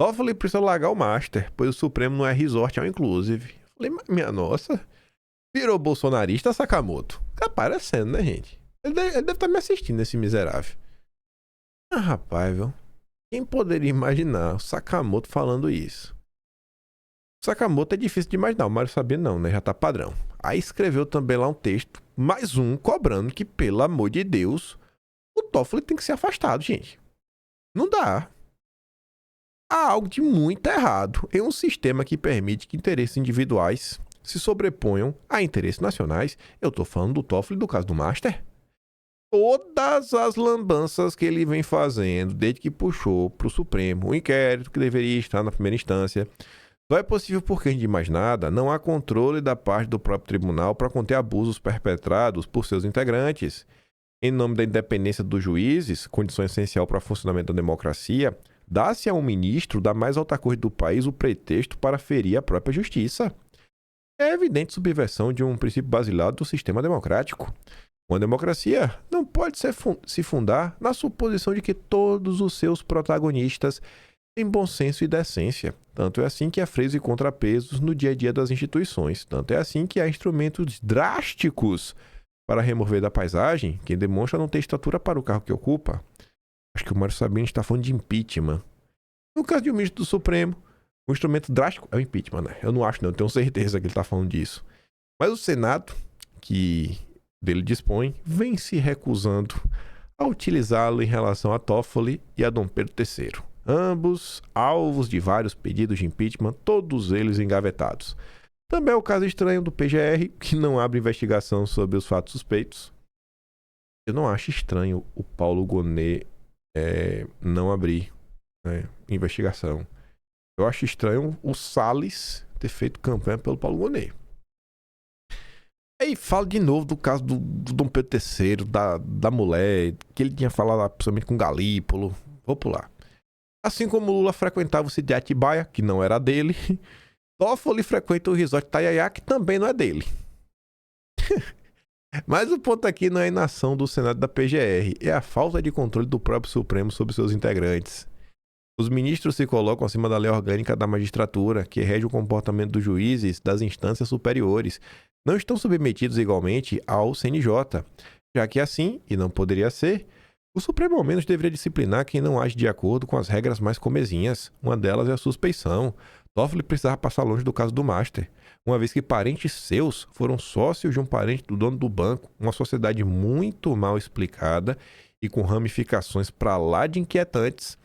Toffoli precisa largar o Master, pois o Supremo não é resort ao inclusive. Falei, minha nossa, virou bolsonarista, Sakamoto. Tá parecendo, né, gente? Ele deve estar me assistindo, esse miserável. Ah, rapaz, viu? Quem poderia imaginar o Sakamoto falando isso? O Sakamoto é difícil de imaginar, o Mário Sabino não, né? Já tá padrão. Aí escreveu também lá um texto, mais um, cobrando que, pelo amor de Deus, o Toffoli tem que ser afastado, gente. Não dá. Há algo de muito errado em um sistema que permite que interesses individuais se sobreponham a interesses nacionais. Eu tô falando do Toffoli, do caso do Master. Todas as lambanças que ele vem fazendo desde que puxou para o Supremo o inquérito que deveria estar na primeira instância, só é possível porque, antes de mais nada, não há controle da parte do próprio tribunal para conter abusos perpetrados por seus integrantes. Em nome da independência dos juízes, condição essencial para o funcionamento da democracia, dá-se a um ministro da mais alta corte do país o pretexto para ferir a própria justiça. É evidente subversão de um princípio basilar do sistema democrático. Uma democracia não pode se fundar na suposição de que todos os seus protagonistas têm bom senso e decência. Tanto é assim que há freios e contrapesos no dia a dia das instituições. Tanto é assim que há instrumentos drásticos para remover da paisagem quem demonstra não ter estatura para o cargo que ocupa. Acho que o Mário Sabino está falando de impeachment. No caso de um ministro do Supremo, o instrumento drástico é o impeachment, né? Eu não acho, não. Eu tenho certeza que ele está falando disso. Mas o Senado, que dele dispõe, vem se recusando a utilizá-lo em relação a Toffoli e a Dom Pedro III. Ambos alvos de vários pedidos de impeachment, todos eles engavetados. Também é o caso estranho do PGR, que não abre investigação sobre os fatos suspeitos. Eu não acho estranho o Paulo Gonet não abrir, né, investigação. Eu acho estranho o Salles ter feito campanha pelo Paulo Gonet. Aí fala de novo do caso do Dom Pedro III, da mulher, que ele tinha falado principalmente com Galípolo. Vou pular. Assim como Lula frequentava o sítio de Atibaia, que não era dele, Toffoli frequenta o resort Itaiaia, que também não é dele. Mas o ponto aqui não é a inação do Senado da PGR, é a falta de controle do próprio Supremo sobre seus integrantes. Os ministros se colocam acima da lei orgânica da magistratura, que rege o comportamento dos juízes das instâncias superiores. Não estão submetidos igualmente ao CNJ, já que assim, e não poderia ser, o Supremo ao menos deveria disciplinar quem não age de acordo com as regras mais comezinhas. Uma delas é a suspeição. Toffoli precisava passar longe do caso do Master, uma vez que parentes seus foram sócios de um parente do dono do banco, uma sociedade muito mal explicada e com ramificações para lá de inquietantes.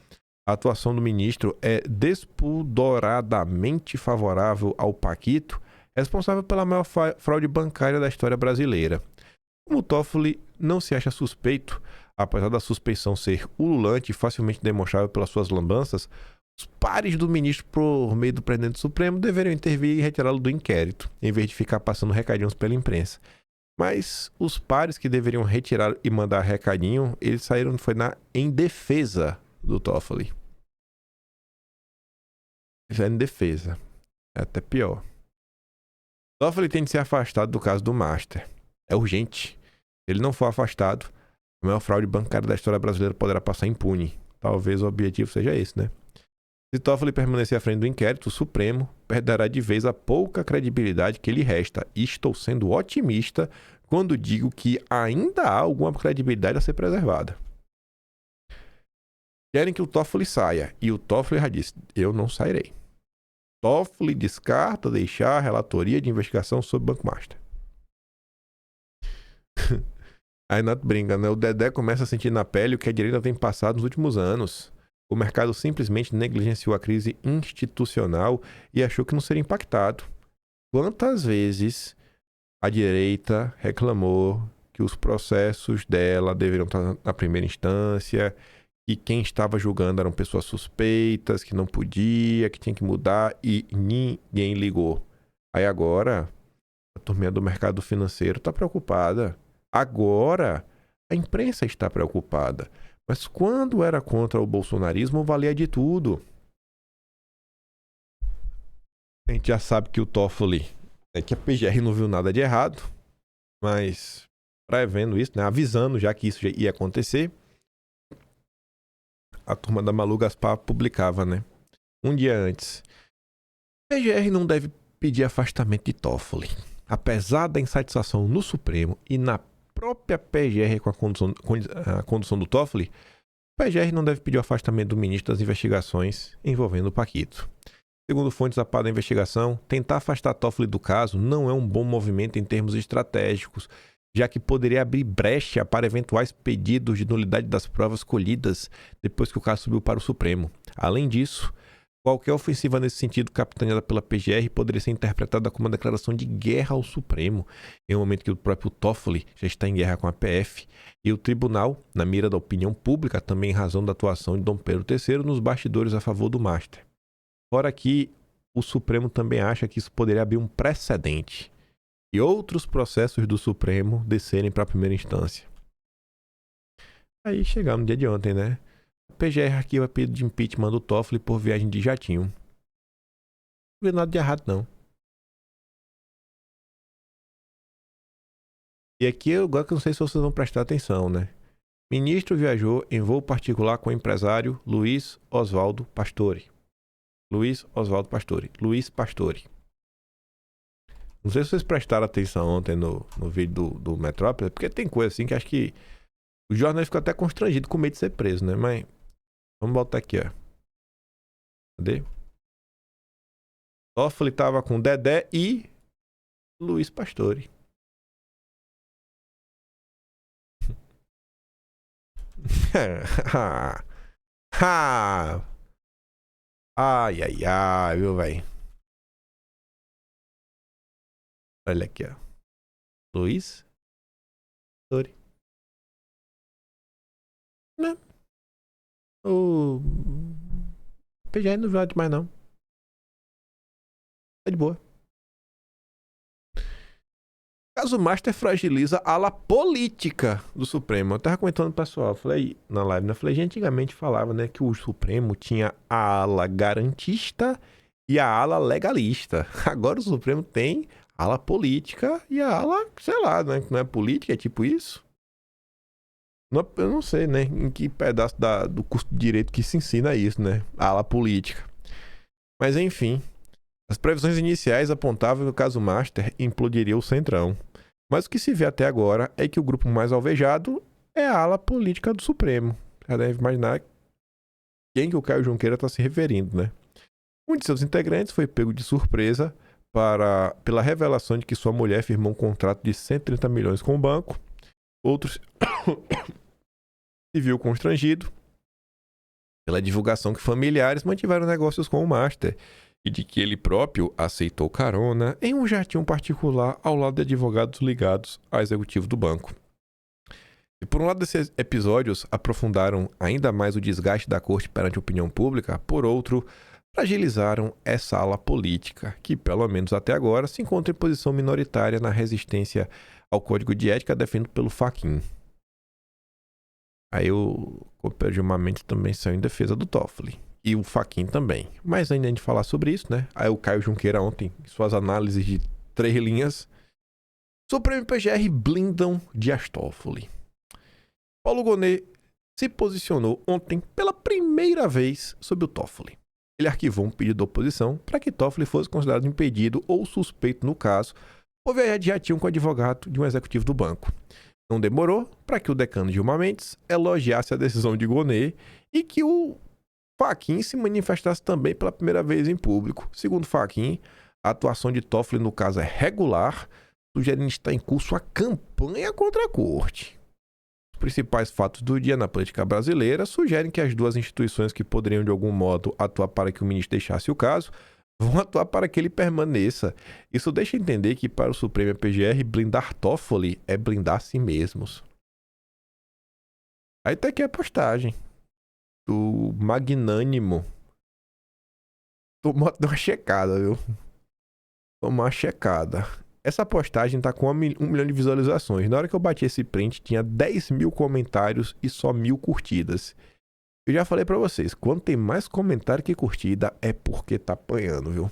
A atuação do ministro é despudoradamente favorável ao Paquito, responsável pela maior fraude bancária da história brasileira. Como Toffoli não se acha suspeito, apesar da suspeição ser ululante e facilmente demonstrável pelas suas lambanças, os pares do ministro por meio do presidente do Supremo deveriam intervir e retirá-lo do inquérito, em vez de ficar passando recadinhos pela imprensa. Mas os pares que deveriam retirar e mandar recadinho, eles saíram em defesa do Toffoli. Já em defesa. É até pior. Toffoli tem de ser afastado do caso do Master. É urgente. Se ele não for afastado, a maior fraude bancária da história brasileira poderá passar impune. Talvez o objetivo seja esse, né? Se Toffoli permanecer à frente do inquérito, o Supremo perderá de vez a pouca credibilidade que lhe resta. E estou sendo otimista quando digo que ainda há alguma credibilidade a ser preservada. Querem que o Toffoli saia. E o Toffoli já disse, eu não sairei. Toffoli descarta deixar a relatoria de investigação sobre o Banco Master. Aí Nato brinca, né? O Dedé começa a sentir na pele o que a direita tem passado nos últimos anos. O mercado simplesmente negligenciou a crise institucional e achou que não seria impactado. Quantas vezes a direita reclamou que os processos dela deveriam estar na primeira instância, e quem estava julgando eram pessoas suspeitas, que não podia, que tinha que mudar, e ninguém ligou. Aí agora, a turminha do mercado financeiro está preocupada. Agora, a imprensa está preocupada. Mas quando era contra o bolsonarismo, valia de tudo. A gente já sabe que o Toffoli, que a PGR não viu nada de errado, mas prevendo isso, né? Avisando já que isso já ia acontecer. A turma da Malu Gaspar publicava, né? Um dia antes. PGR não deve pedir afastamento de Toffoli. Apesar da insatisfação no Supremo e na própria PGR com a condução do Toffoli, o PGR não deve pedir o afastamento do ministro das investigações envolvendo o Paquito. Segundo fontes da investigação, tentar afastar Toffoli do caso não é um bom movimento em termos estratégicos, já que poderia abrir brecha para eventuais pedidos de nulidade das provas colhidas depois que o caso subiu para o Supremo. Além disso, qualquer ofensiva nesse sentido capitaneada pela PGR poderia ser interpretada como uma declaração de guerra ao Supremo, em um momento que o próprio Toffoli já está em guerra com a PF, e o tribunal, na mira da opinião pública, também em razão da atuação de Dom Pedro III nos bastidores a favor do Master. Fora que o Supremo também acha que isso poderia abrir um precedente e outros processos do Supremo descerem para a primeira instância. Aí chegamos no dia de ontem, né? A PGR arquiva pedido de impeachment do Toffoli por viagem de jatinho. Não vi nada de errado, não. E aqui agora que eu não sei se vocês vão prestar atenção, né? Ministro viajou em voo particular com o empresário Luiz Oswaldo Pastore. Luiz Pastore. Não sei se vocês prestaram atenção ontem no vídeo do Metrópole, porque tem coisa assim que acho que o jornalista ficou até constrangido com medo de ser preso, né? Mas vamos botar aqui, ó. Cadê? Toffoli tava com Dedé e Luiz Pastore. Ai, viu, velho? Olha aqui, ó. Luiz Pastore. Não. O PGR não viu nada demais, não. Tá de boa. Caso Master fragiliza a ala política do Supremo. Eu tava comentando pro pessoal, falei na live, né? Falei, gente, antigamente falava, né, que o Supremo tinha a ala garantista e a ala legalista. Agora o Supremo tem a ala política e a ala, sei lá, né? Não é política, é tipo isso? Não, eu não sei, né? Em que pedaço do curso de direito que se ensina isso, né? A ala política. Mas enfim, as previsões iniciais apontavam que o caso Master implodiria o Centrão. Mas o que se vê até agora é que o grupo mais alvejado é a ala política do Supremo. Já deve imaginar quem que o Caio Junqueira está se referindo, né? Um de seus integrantes foi pego de surpresa pela revelação de que sua mulher firmou um contrato de 130 milhões com o banco. Outros se viu constrangido pela divulgação que familiares mantiveram negócios com o Master e de que ele próprio aceitou carona em um jatinho particular ao lado de advogados ligados ao executivo do banco. E por um lado, esses episódios aprofundaram ainda mais o desgaste da corte perante a opinião pública, por outro, fragilizaram essa ala política, que pelo menos até agora se encontra em posição minoritária na resistência ao código de ética defendido pelo Fachin. Aí o companheiro Gilmar Mendes também saiu em defesa do Toffoli. E o Fachin também. Mas ainda a gente falar sobre isso, né? Aí o Caio Junqueira ontem, em suas análises de 3 linhas, Supremo e PGR blindam Dias Toffoli. Paulo Gonet se posicionou ontem pela primeira vez sobre o Toffoli. Ele arquivou um pedido da oposição para que Toffoli fosse considerado impedido ou suspeito no caso por viajar de jatinho com o advogado de um executivo do banco. Não demorou para que o decano Gilmar Mendes elogiasse a decisão de Gonet e que o Fachin se manifestasse também pela primeira vez em público. Segundo Fachin, a atuação de Toffoli no caso é regular, sugerindo que está em curso a campanha contra a corte. Os principais fatos do dia na política brasileira sugerem que as duas instituições que poderiam de algum modo atuar para que o ministro deixasse o caso, vão atuar para que ele permaneça. Isso deixa entender que para o Supremo e a PGR, blindar Toffoli é blindar a si mesmos. Aí tá aqui a postagem do Magnânimo. Tomou uma checada, viu? Tomou uma checada. Essa postagem tá com 1 milhão de visualizações. Na hora que eu bati esse print, tinha 10 mil comentários e só 1000 curtidas. Eu já falei pra vocês, quando tem mais comentário que curtida, é porque tá apanhando, viu?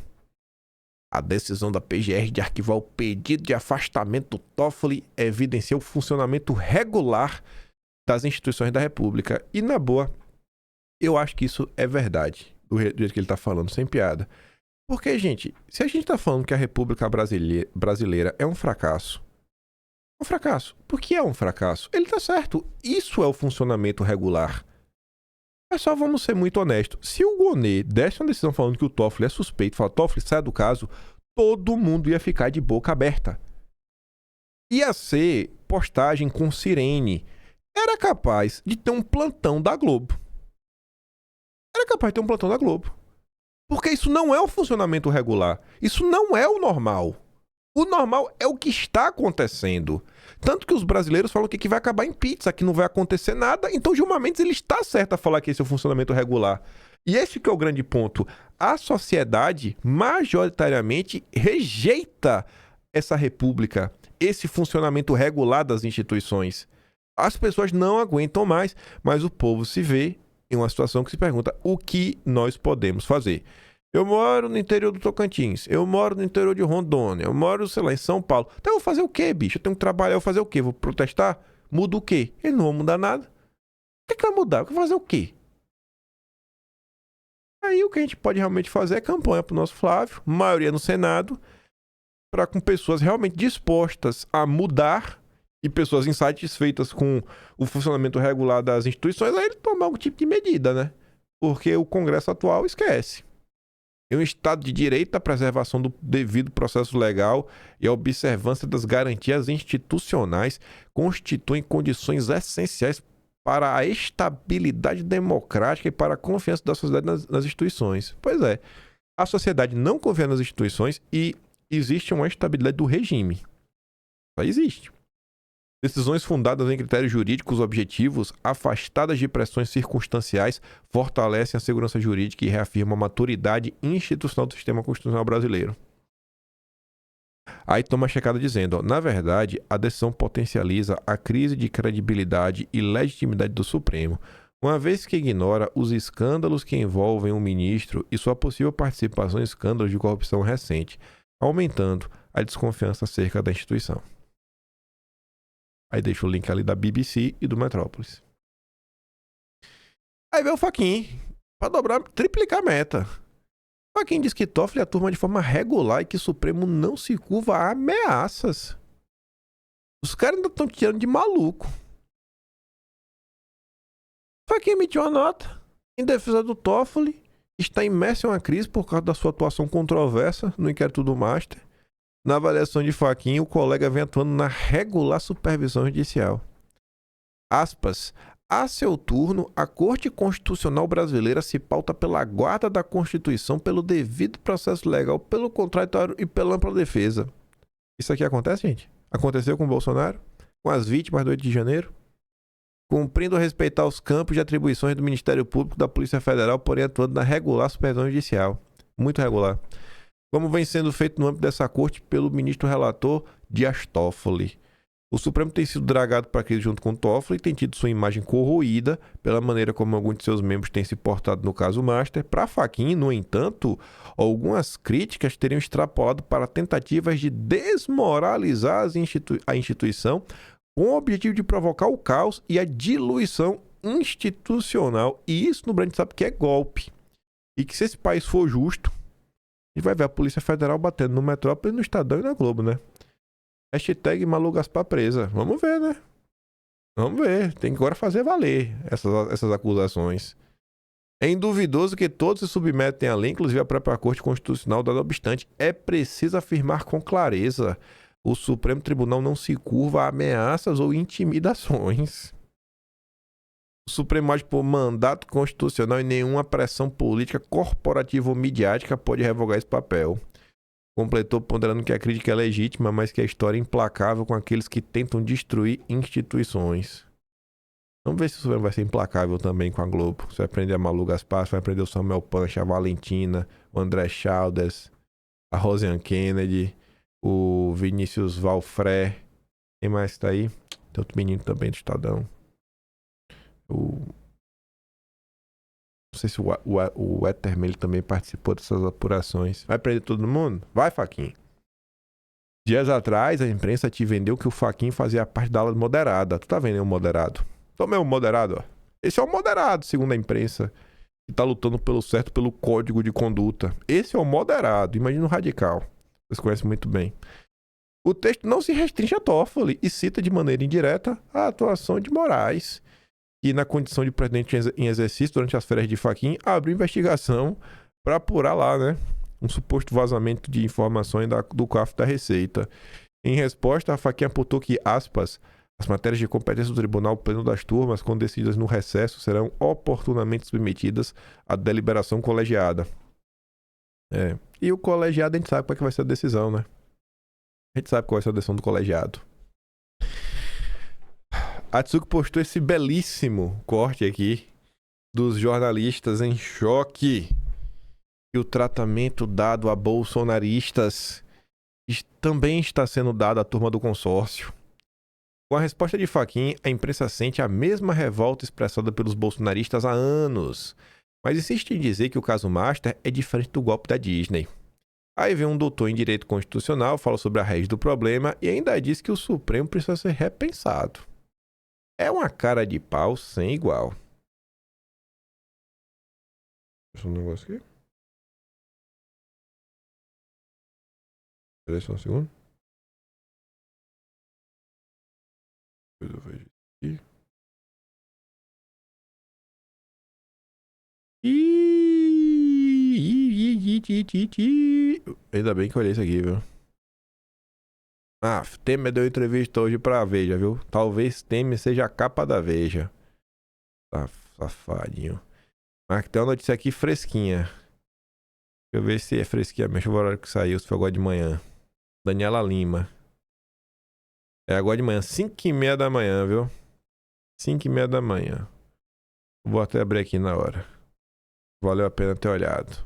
A decisão da PGR de arquivar o pedido de afastamento do Toffoli evidencia o funcionamento regular das instituições da República. E, na boa, eu acho que isso é verdade, do jeito que ele tá falando, sem piada. Porque, gente, se a gente tá falando que a República Brasileira é um fracasso, Por que é um fracasso? Ele tá certo. Isso é o funcionamento regular. Mas só vamos ser muito honestos. Se o Gonê desse uma decisão falando que o Toffoli é suspeito, fala, Toffoli, sai do caso, todo mundo ia ficar de boca aberta. Ia ser postagem com sirene. Era capaz de ter um plantão da Globo. Porque isso não é o funcionamento regular. Isso não é o normal. O normal é o que está acontecendo. Tanto que os brasileiros falam que vai acabar em pizza, que não vai acontecer nada. Então, Gilmar Mendes, ele está certo a falar que esse é o funcionamento regular. E esse que é o grande ponto. A sociedade, majoritariamente, rejeita essa república, esse funcionamento regular das instituições. As pessoas não aguentam mais, mas o povo se vê em uma situação que se pergunta o que nós podemos fazer. Eu moro no interior do Tocantins, eu moro no interior de Rondônia, eu moro, sei lá, em São Paulo. Então eu vou fazer o quê, bicho? Eu tenho que trabalhar, eu vou fazer o quê? Vou protestar? Muda o quê? Ele não vai mudar nada. O que vai mudar? Eu vou fazer o quê? Aí o que a gente pode realmente fazer é campanha pro nosso Flávio, maioria no Senado, para com pessoas realmente dispostas a mudar e pessoas insatisfeitas com o funcionamento regular das instituições, aí ele tomar algum tipo de medida, né? Porque o Congresso atual esquece. E um Estado de Direito, a preservação do devido processo legal e a observância das garantias institucionais constituem condições essenciais para a estabilidade democrática e para a confiança da sociedade nas instituições. Pois é, a sociedade não confia nas instituições e existe uma estabilidade do regime. Só existe. Decisões fundadas em critérios jurídicos objetivos, afastadas de pressões circunstanciais, fortalecem a segurança jurídica e reafirmam a maturidade institucional do sistema constitucional brasileiro. Aí toma a checada dizendo, na verdade, a decisão potencializa a crise de credibilidade e legitimidade do Supremo, uma vez que ignora os escândalos que envolvem o ministro e sua possível participação em escândalos de corrupção recente, aumentando a desconfiança acerca da instituição. Aí deixa o link ali da BBC e do Metrópolis. Aí vem o Fachin, pra dobrar, triplicar a meta. O Fachin diz que Toffoli atua de forma regular e que o Supremo não se curva a ameaças. Os caras ainda estão tirando de maluco. O Fachin emitiu uma nota em defesa do Toffoli, está imerso em uma crise por causa da sua atuação controversa no inquérito do Master. Na avaliação de Fachin, o colega vem atuando na regular supervisão judicial. Aspas. A seu turno, a Corte Constitucional Brasileira se pauta pela guarda da Constituição, pelo devido processo legal, pelo contraditório e pela ampla defesa. Isso aqui acontece, gente? Aconteceu com o Bolsonaro? Com as vítimas do 8 de janeiro? Cumprindo respeitar os campos de atribuições do Ministério Público da Polícia Federal, porém atuando na regular supervisão judicial. Muito regular. Como vem sendo feito no âmbito dessa corte pelo ministro relator Dias Toffoli. O Supremo tem sido dragado para a crise junto com Toffoli e tem tido sua imagem corroída pela maneira como alguns de seus membros têm se portado no caso Master. Para Fachin, no entanto, algumas críticas teriam extrapolado para tentativas de desmoralizar a instituição com o objetivo de provocar o caos e a diluição institucional. E isso no Brasil sabe que é golpe. E que se esse país for justo, a gente vai ver a Polícia Federal batendo no Metrópole, no Estadão e na Globo, né? Hashtag Malu Gaspar presa. Vamos ver, né? Vamos ver. Tem que agora fazer valer essas acusações. É induvidoso que todos se submetem à lei, inclusive a própria Corte Constitucional, dado obstante, é preciso afirmar com clareza: o Supremo Tribunal não se curva a ameaças ou intimidações. O Supremo age por mandato constitucional e nenhuma pressão política, corporativa ou midiática pode revogar esse papel. Completou ponderando que a crítica é legítima, mas que a história é implacável com aqueles que tentam destruir instituições. Vamos ver se o Supremo vai ser implacável também com a Globo. Você vai prender a Malu Gaspar, vai prender o Samuel Pancha, a Valentina, o André Chaldes, a Rosiane Kennedy, o Vinícius Valfré. Quem mais que tá aí? Tem outro menino também do Estadão. Não sei se o Etterman ele também participou dessas apurações. Vai prender todo mundo? Vai, Fachin. Dias atrás, a imprensa te vendeu que o Fachin fazia parte da ala moderada. Tu tá vendo aí o moderado? Toma aí o moderado, ó. Esse é o moderado, segundo a imprensa, que tá lutando pelo certo, pelo código de conduta. Esse é o moderado. Imagina o radical. Vocês conhecem muito bem. O texto não se restringe a Toffoli e cita de maneira indireta a atuação de Moraes, que na condição de presidente em exercício durante as férias de Fachin abriu investigação para apurar lá, né, um suposto vazamento de informações do cofre da Receita. Em resposta, a Fachin apontou que, aspas, as matérias de competência do Tribunal Pleno das Turmas, quando decididas no recesso, serão oportunamente submetidas à deliberação colegiada. E o colegiado a gente sabe qual é que vai ser a decisão, né? A gente sabe qual vai ser a decisão do colegiado. A Tsuki postou esse belíssimo corte aqui dos jornalistas em choque que o tratamento dado a bolsonaristas também está sendo dado à turma do consórcio. Com a resposta de Fachin, a imprensa sente a mesma revolta expressada pelos bolsonaristas há anos, mas insiste em dizer que o caso Master é diferente do golpe da Disney. Aí vem um doutor em direito constitucional, fala sobre a raiz do problema e ainda diz que o Supremo precisa ser repensado. É uma cara de pau sem igual. Deixa eu um negócio aqui. Espera só um segundo. Depois eu vejo aqui. Ainda bem que eu olhei isso aqui, viu? Temer deu entrevista hoje pra Veja, viu? Talvez Temer seja a capa da Veja. Safadinho. Mas tem uma notícia aqui fresquinha. Deixa eu ver se é fresquinha mesmo. Deixa eu ver o horário que saiu, se foi agora de manhã. Daniela Lima. É agora de manhã, 5h30 da manhã, viu? 5h30 da manhã. Vou até abrir aqui na hora. Valeu a pena ter olhado.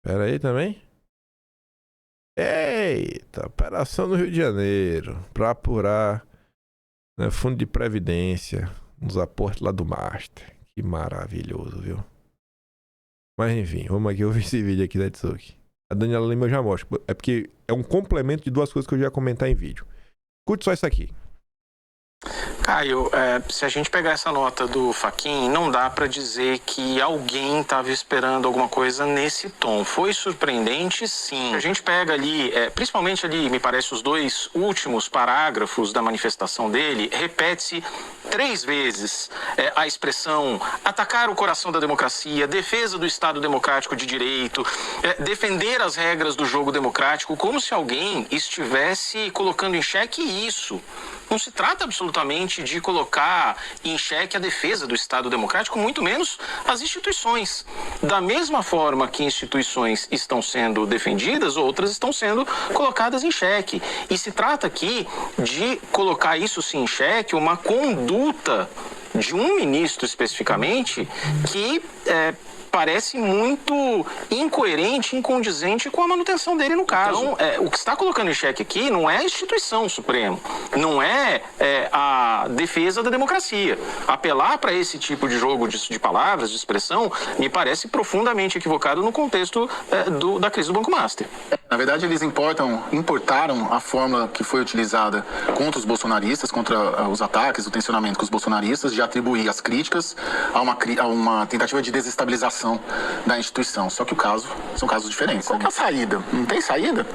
Pera aí também. Eita, operação no Rio de Janeiro. Pra apurar, né, fundo de previdência nos aportes lá do Master. Que maravilhoso, viu? Mas enfim, vamos aqui ouvir esse vídeo aqui da Tsuki. A Daniela Lima eu já mostro. É porque é um complemento de duas coisas que eu já ia comentar em vídeo. Escute só isso aqui. Caio, se a gente pegar essa nota do Fachin, não dá para dizer que alguém estava esperando alguma coisa nesse tom. Foi surpreendente, sim. A gente pega ali, principalmente ali, me parece, os dois últimos parágrafos da manifestação dele, repete-se 3 vezes a expressão atacar o coração da democracia, defesa do Estado democrático de direito, defender as regras do jogo democrático, como se alguém estivesse colocando em xeque isso. Não se trata absolutamente de colocar em xeque a defesa do Estado democrático, muito menos as instituições. Da mesma forma que instituições estão sendo defendidas, outras estão sendo colocadas em xeque. E se trata aqui de colocar isso sim em xeque, uma conduta de um ministro especificamente que parece muito incoerente, incondizente com a manutenção dele no caso. Então, o que está colocando em xeque aqui não é a instituição Supremo, não é a defesa da democracia. Apelar para esse tipo de jogo de palavras, de expressão, me parece profundamente equivocado no contexto da crise do Banco Master. Na verdade, eles importaram a fórmula que foi utilizada contra os bolsonaristas, contra os ataques, o tensionamento com os bolsonaristas, de atribuir as críticas a uma tentativa de desestabilização da instituição. Só que são casos diferentes. Qual que é a saída? Não tem saída?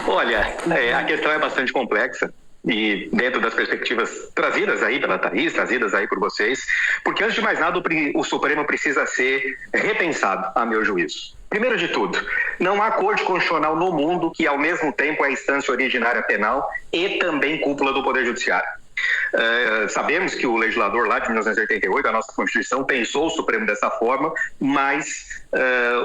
Olha, a questão é bastante complexa. E dentro das perspectivas trazidas aí pela Thaís, trazidas aí por vocês, porque antes de mais nada o Supremo precisa ser repensado, a meu juízo. Primeiro de tudo, não há corte constitucional no mundo que ao mesmo tempo é a instância originária penal e também cúpula do Poder Judiciário. Sabemos que o legislador lá de 1988, a nossa Constituição, pensou o Supremo dessa forma, mas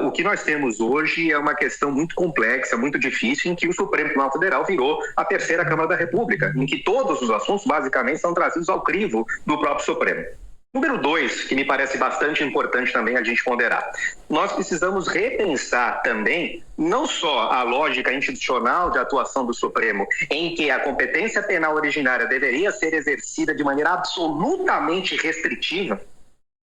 o que nós temos hoje é uma questão muito complexa, muito difícil, em que o Supremo Tribunal Federal virou a terceira Câmara da República, em que todos os assuntos basicamente são trazidos ao crivo do próprio Supremo. Número 2, que me parece bastante importante também a gente ponderar. Nós precisamos repensar também não só a lógica institucional de atuação do Supremo, em que a competência penal originária deveria ser exercida de maneira absolutamente restritiva,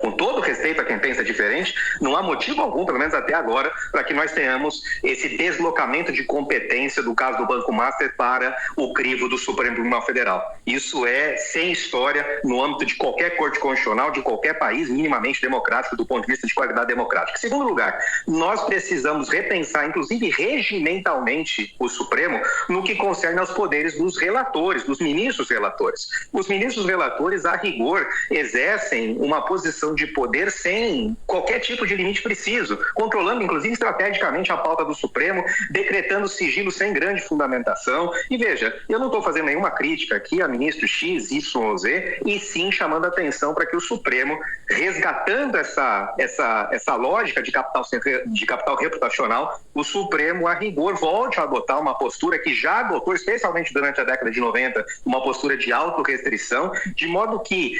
Com todo respeito a quem pensa diferente, não há motivo algum, pelo menos até agora, para que nós tenhamos esse deslocamento de competência do caso do Banco Master para o crivo do Supremo Tribunal Federal. Isso é sem história no âmbito de qualquer corte constitucional, de qualquer país minimamente democrático do ponto de vista de qualidade democrática. Em segundo lugar, nós precisamos repensar, inclusive regimentalmente, o Supremo no que concerne aos poderes dos relatores, dos ministros relatores. Os ministros relatores, a rigor, exercem uma posição de poder sem qualquer tipo de limite preciso, controlando inclusive estrategicamente a pauta do Supremo, decretando sigilo sem grande fundamentação. E veja, eu não estou fazendo nenhuma crítica aqui a ministro X, Y ou Z, e sim chamando a atenção para que o Supremo, resgatando essa lógica de capital reputacional, o Supremo, a rigor, volte a adotar uma postura que já adotou, especialmente durante a década de 90, uma postura de autorrestrição, de modo que,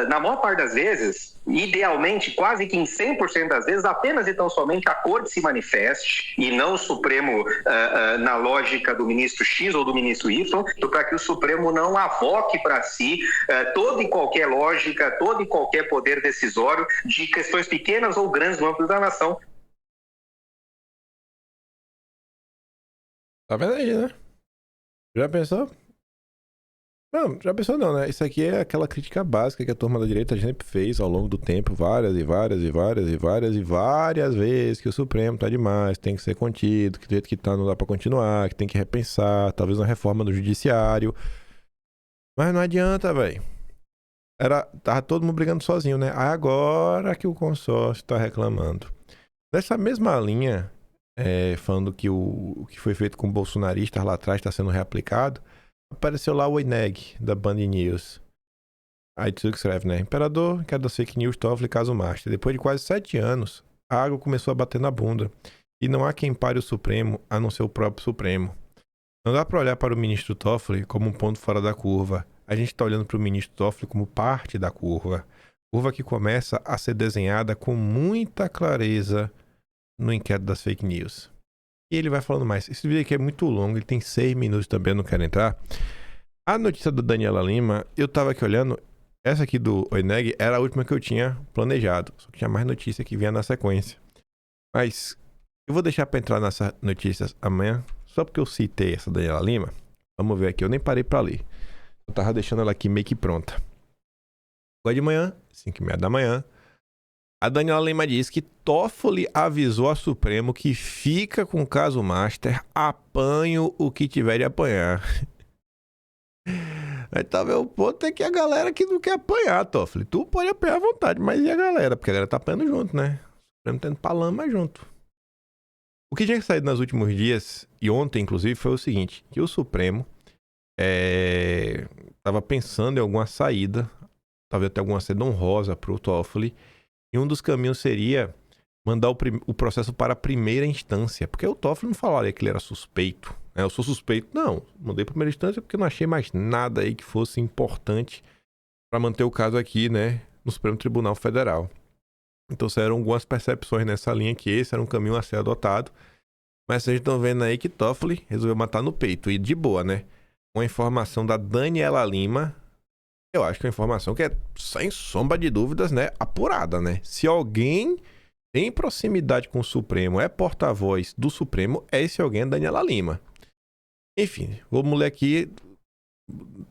na maior parte das vezes, idealmente, quase que em 100% das vezes, apenas e tão somente a Corte se manifeste e não o Supremo na lógica do ministro X ou do ministro Y, para que o Supremo não avoque para si toda e qualquer lógica, todo e qualquer poder decisório de questões pequenas ou grandes no âmbito da nação. Tá vendo aí, né? Já pensou? Não, já pensou não, né? Isso aqui é aquela crítica básica que a turma da direita sempre fez ao longo do tempo, várias vezes, que o Supremo tá demais, tem que ser contido, que do jeito que tá não dá pra continuar, que tem que repensar, talvez uma reforma do judiciário. Mas não adianta, velho. Tava todo mundo brigando sozinho, né? Agora que o consórcio tá reclamando. Nessa mesma linha, falando que o que foi feito com bolsonaristas lá atrás está sendo reaplicado, apareceu lá o Oineg, da Band News. Aí tu escreve, né? Imperador, quer das fake news, Toffoli, caso Master. Depois de quase 7 anos, a água começou a bater na bunda. E não há quem pare o Supremo, a não ser o próprio Supremo. Não dá para olhar para o ministro Toffoli como um ponto fora da curva. A gente está olhando para o ministro Toffoli como parte da curva. Curva que começa a ser desenhada com muita clareza no inquérito das fake news. E ele vai falando mais. Esse vídeo aqui é muito longo, ele tem 6 minutos também, eu não quero entrar. A notícia da Daniela Lima, eu tava aqui olhando, essa aqui do Oineg era a última que eu tinha planejado. Só que tinha mais notícia que vinha na sequência. Mas eu vou deixar pra entrar nessas notícias amanhã, só porque eu citei essa Daniela Lima. Vamos ver aqui, eu nem parei pra ler. Eu tava deixando ela aqui meio que pronta. Agora de manhã, 5h30 da manhã, a Daniela Lima diz que Toffoli avisou ao Supremo que fica com o caso Master, apanho o que tiver de apanhar. Aí tá vendo o ponto é que a galera que não quer apanhar, Toffoli. Tu pode apanhar à vontade, mas e a galera? Porque a galera tá apanhando junto, né? O Supremo tá indo pra lama junto. O que tinha saído nos últimos dias, e ontem inclusive, foi o seguinte, que o Supremo tava pensando em alguma saída, talvez até alguma saída honrosa pro Toffoli. E um dos caminhos seria mandar o processo para a primeira instância. Porque o Toffoli não falaria que ele era suspeito. Né? Eu sou suspeito. Não, mandei para a primeira instância porque eu não achei mais nada aí que fosse importante para manter o caso aqui, né, no Supremo Tribunal Federal. Então saíram algumas percepções nessa linha que esse era um caminho a ser adotado. Mas vocês estão vendo aí que Toffoli resolveu matar no peito. E de boa, né? Uma informação da Daniela Lima... Eu acho que é uma informação que é, sem sombra de dúvidas, né, apurada, né? Se alguém tem proximidade com o Supremo, é porta-voz do Supremo, esse alguém é Daniela Lima. Enfim, vamos ler aqui.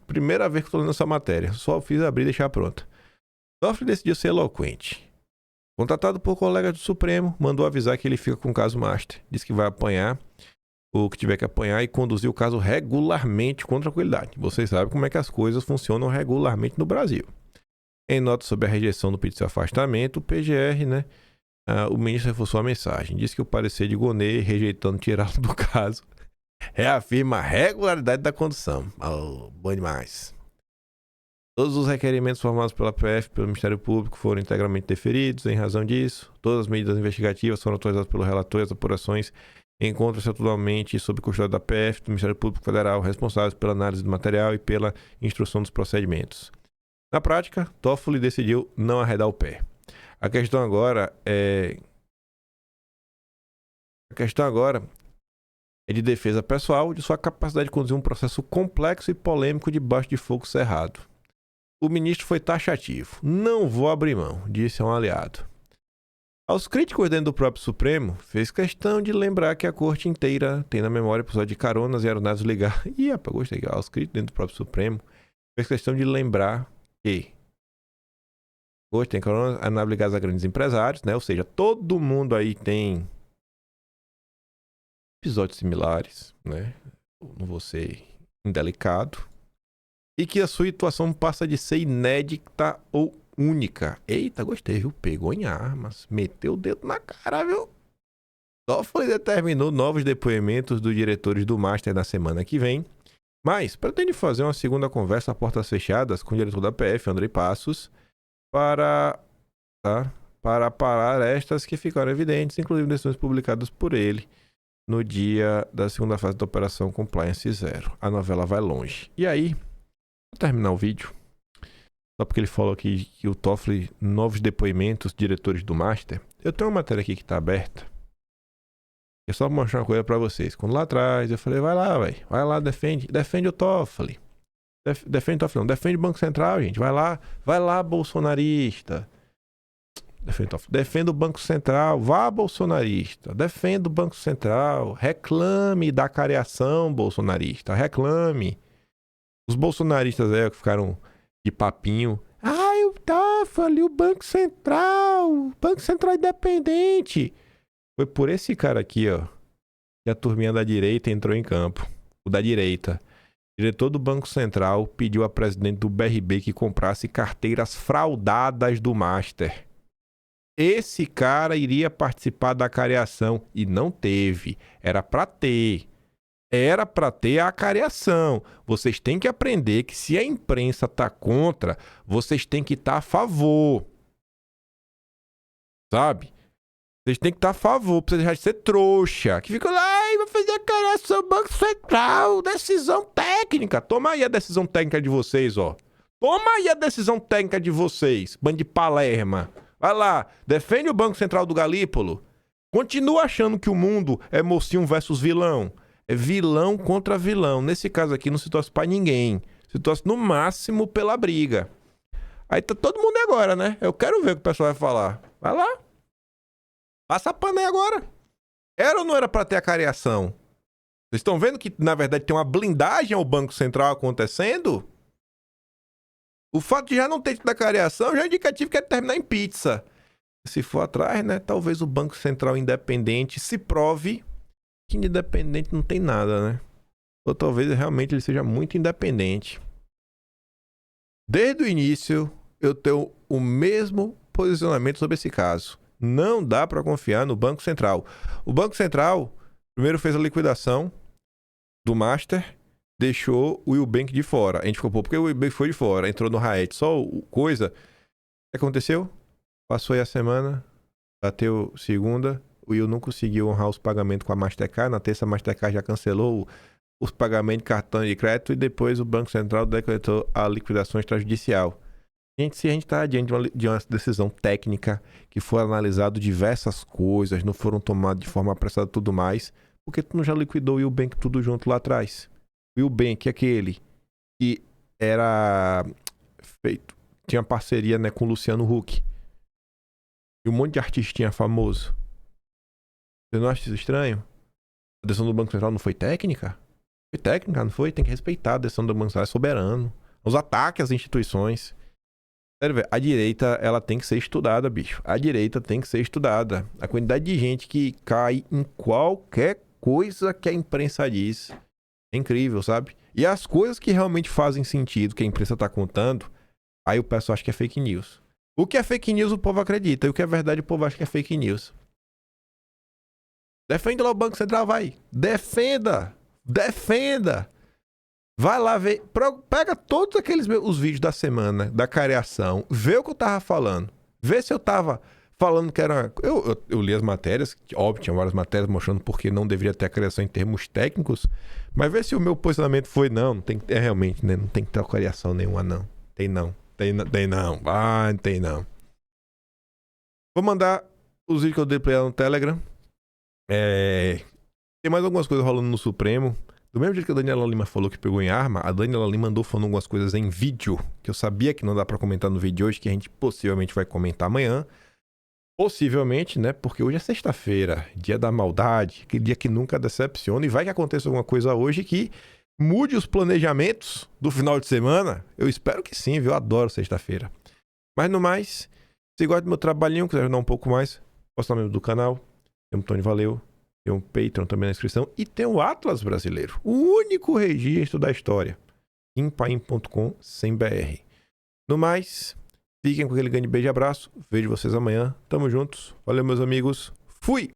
Primeira vez que eu tô lendo essa matéria. Só fiz abrir e deixar pronta. Toffoli decidiu ser eloquente. Contratado por colegas do Supremo, mandou avisar que ele fica com o caso Master. Diz que vai apanhar o que tiver que apanhar e conduzir o caso regularmente com tranquilidade. Vocês sabem como é que as coisas funcionam regularmente no Brasil. Em nota sobre a rejeição do pedido de afastamento, o PGR, né, o ministro reforçou a mensagem. Diz que o parecer de Gonê, rejeitando tirá-lo do caso, reafirma a regularidade da condução. Bom demais. Todos os requerimentos formados pela PF e pelo Ministério Público foram integralmente deferidos. Em razão disso, todas as medidas investigativas foram autorizadas pelo relator e as apurações encontram-se atualmente sob custódia da PF, do Ministério Público Federal, responsáveis pela análise do material e pela instrução dos procedimentos. Na prática, Toffoli decidiu não arredar o pé. A questão agora é de defesa pessoal de sua capacidade de conduzir um processo complexo e polêmico debaixo de fogo cerrado. o ministro foi taxativo. Não vou abrir mão, disse a um aliado. Aos críticos dentro do próprio Supremo, fez questão de lembrar que a corte inteira tem na memória episódio de caronas e aeronaves ligadas. Ih, rapaz, gostei. Aos críticos dentro do próprio Supremo, fez questão de lembrar que hoje tem caronas e aeronaves ligadas a grandes empresários, né? Ou seja, todo mundo aí tem episódios similares, né? Não vou ser indelicado. E que a sua situação passa de ser inédita ou única. Eita, gostei, viu? Pegou em armas, meteu o dedo na cara, viu? Toffoli determinou novos depoimentos dos diretores do Master na semana que vem, mas pretende fazer uma segunda conversa a portas fechadas com o diretor da PF, Andrei Passos, para parar estas que ficaram evidentes, inclusive decisões publicadas por ele no dia da segunda fase da Operação Compliance Zero. A novela vai longe. E aí, vou terminar o vídeo, só porque ele falou aqui que o Toffoli, novos depoimentos, diretores do Master. Eu tenho uma matéria aqui que está aberta. É só mostrar uma coisa para vocês. Quando lá atrás eu falei, vai lá, velho. Vai lá, defende o Toffoli. Defende o Toffoli não, defende o Banco Central, gente. Vai lá, bolsonarista. Defenda o Banco Central, vá bolsonarista. Defenda o Banco Central. Reclame da careação bolsonarista. Reclame. Os bolsonaristas aí que ficaram de papinho. Ai, o Toffoli, o Banco Central independente. Foi por esse cara aqui, ó, que a turminha da direita entrou em campo. O da direita. O diretor do Banco Central pediu a presidente do BRB que comprasse carteiras fraudadas do Master. Esse cara iria participar da careação e não teve. Era pra ter a careação. Vocês têm que aprender que se a imprensa tá contra, vocês têm que estar a favor. Sabe? Vocês têm que estar a favor, pra vocês deixarem de ser trouxa. Que ficam lá, vai fazer a careação Banco Central, decisão técnica. Toma aí a decisão técnica de vocês, ó. Toma aí a decisão técnica de vocês, bando de palerma. Vai lá, defende o Banco Central do Galípolo. Continua achando que o mundo é mocinho versus vilão. É vilão contra vilão. Nesse caso aqui não se torce pra ninguém. Se torce no máximo pela briga. Aí tá todo mundo agora, né? Eu quero ver o que o pessoal vai falar. Vai lá. Passa a pano aí agora. Era ou não era pra ter a careação? Vocês estão vendo que, na verdade, tem uma blindagem ao Banco Central acontecendo? O fato de já não ter tido a careação já é indicativo que é terminar em pizza. Se for atrás, né? Talvez o Banco Central independente se prove que independente não tem nada, né? Ou talvez realmente ele seja muito independente. Desde o início, eu tenho o mesmo posicionamento sobre esse caso. Não dá para confiar no Banco Central. O Banco Central primeiro fez a liquidação do Master, deixou o Eubank de fora. A gente ficou, pô, porque o Eubank foi de fora, entrou no Raed. Só coisa. O que aconteceu? Passou aí a semana, bateu segunda, o Will não conseguiu honrar os pagamentos com a Mastercard. Na terça, a Mastercard já cancelou os pagamentos de cartão de crédito e depois o Banco Central decretou a liquidação extrajudicial. Gente, se a gente está diante de uma decisão técnica que foi analisado diversas coisas, não foram tomadas de forma apressada e tudo mais, por que tu não já liquidou o Eubank tudo junto lá atrás? O Eubank, aquele que era feito, tinha parceria, né, com o Luciano Huck e um monte de artistinha famoso. Você não acha isso estranho? A decisão do Banco Central não foi técnica? Foi técnica, não foi? Tem que respeitar a decisão do Banco Central, é soberano. Os ataques às instituições. Sério, velho, a direita, ela tem que ser estudada, bicho. A direita tem que ser estudada. A quantidade de gente que cai em qualquer coisa que a imprensa diz é incrível, sabe? E as coisas que realmente fazem sentido, que a imprensa tá contando, aí o pessoal acha que é fake news. O que é fake news o povo acredita, e o que é verdade o povo acha que é fake news. Defende lá o Banco Central, vai. Defenda! Defenda! Vai lá ver, pega todos os vídeos da semana, da careação, vê o que eu tava falando. Vê se eu tava falando que era... Eu li as matérias, óbvio, tinha várias matérias mostrando porque não deveria ter a careação em termos técnicos, mas vê se o meu posicionamento foi, não tem que ter realmente, né? Não tem que ter careação nenhuma, não. Tem não. Ah, não tem não. Vou mandar os vídeos que eu dei pra ela no Telegram. Tem mais algumas coisas rolando no Supremo. Do mesmo jeito que a Daniela Lima falou que pegou em arma, a Daniela Lima mandou falando algumas coisas em vídeo, que eu sabia que não dá pra comentar no vídeo de hoje, que a gente possivelmente vai comentar amanhã. Possivelmente, né? Porque hoje é sexta-feira, dia da maldade, aquele dia que nunca decepciona, e vai que aconteça alguma coisa hoje que mude os planejamentos do final de semana. Eu espero que sim, viu? Eu adoro sexta-feira. Mas no mais, se gosta do meu trabalhinho, quiser ajudar um pouco mais, posta o nome do canal, tem um Tony Valeu, tem um Patreon também na descrição, e tem o Atlas Brasileiro, o único registro da história, impaim.com/br. No mais, fiquem com aquele grande beijo e abraço, vejo vocês amanhã, tamo juntos, valeu meus amigos, fui!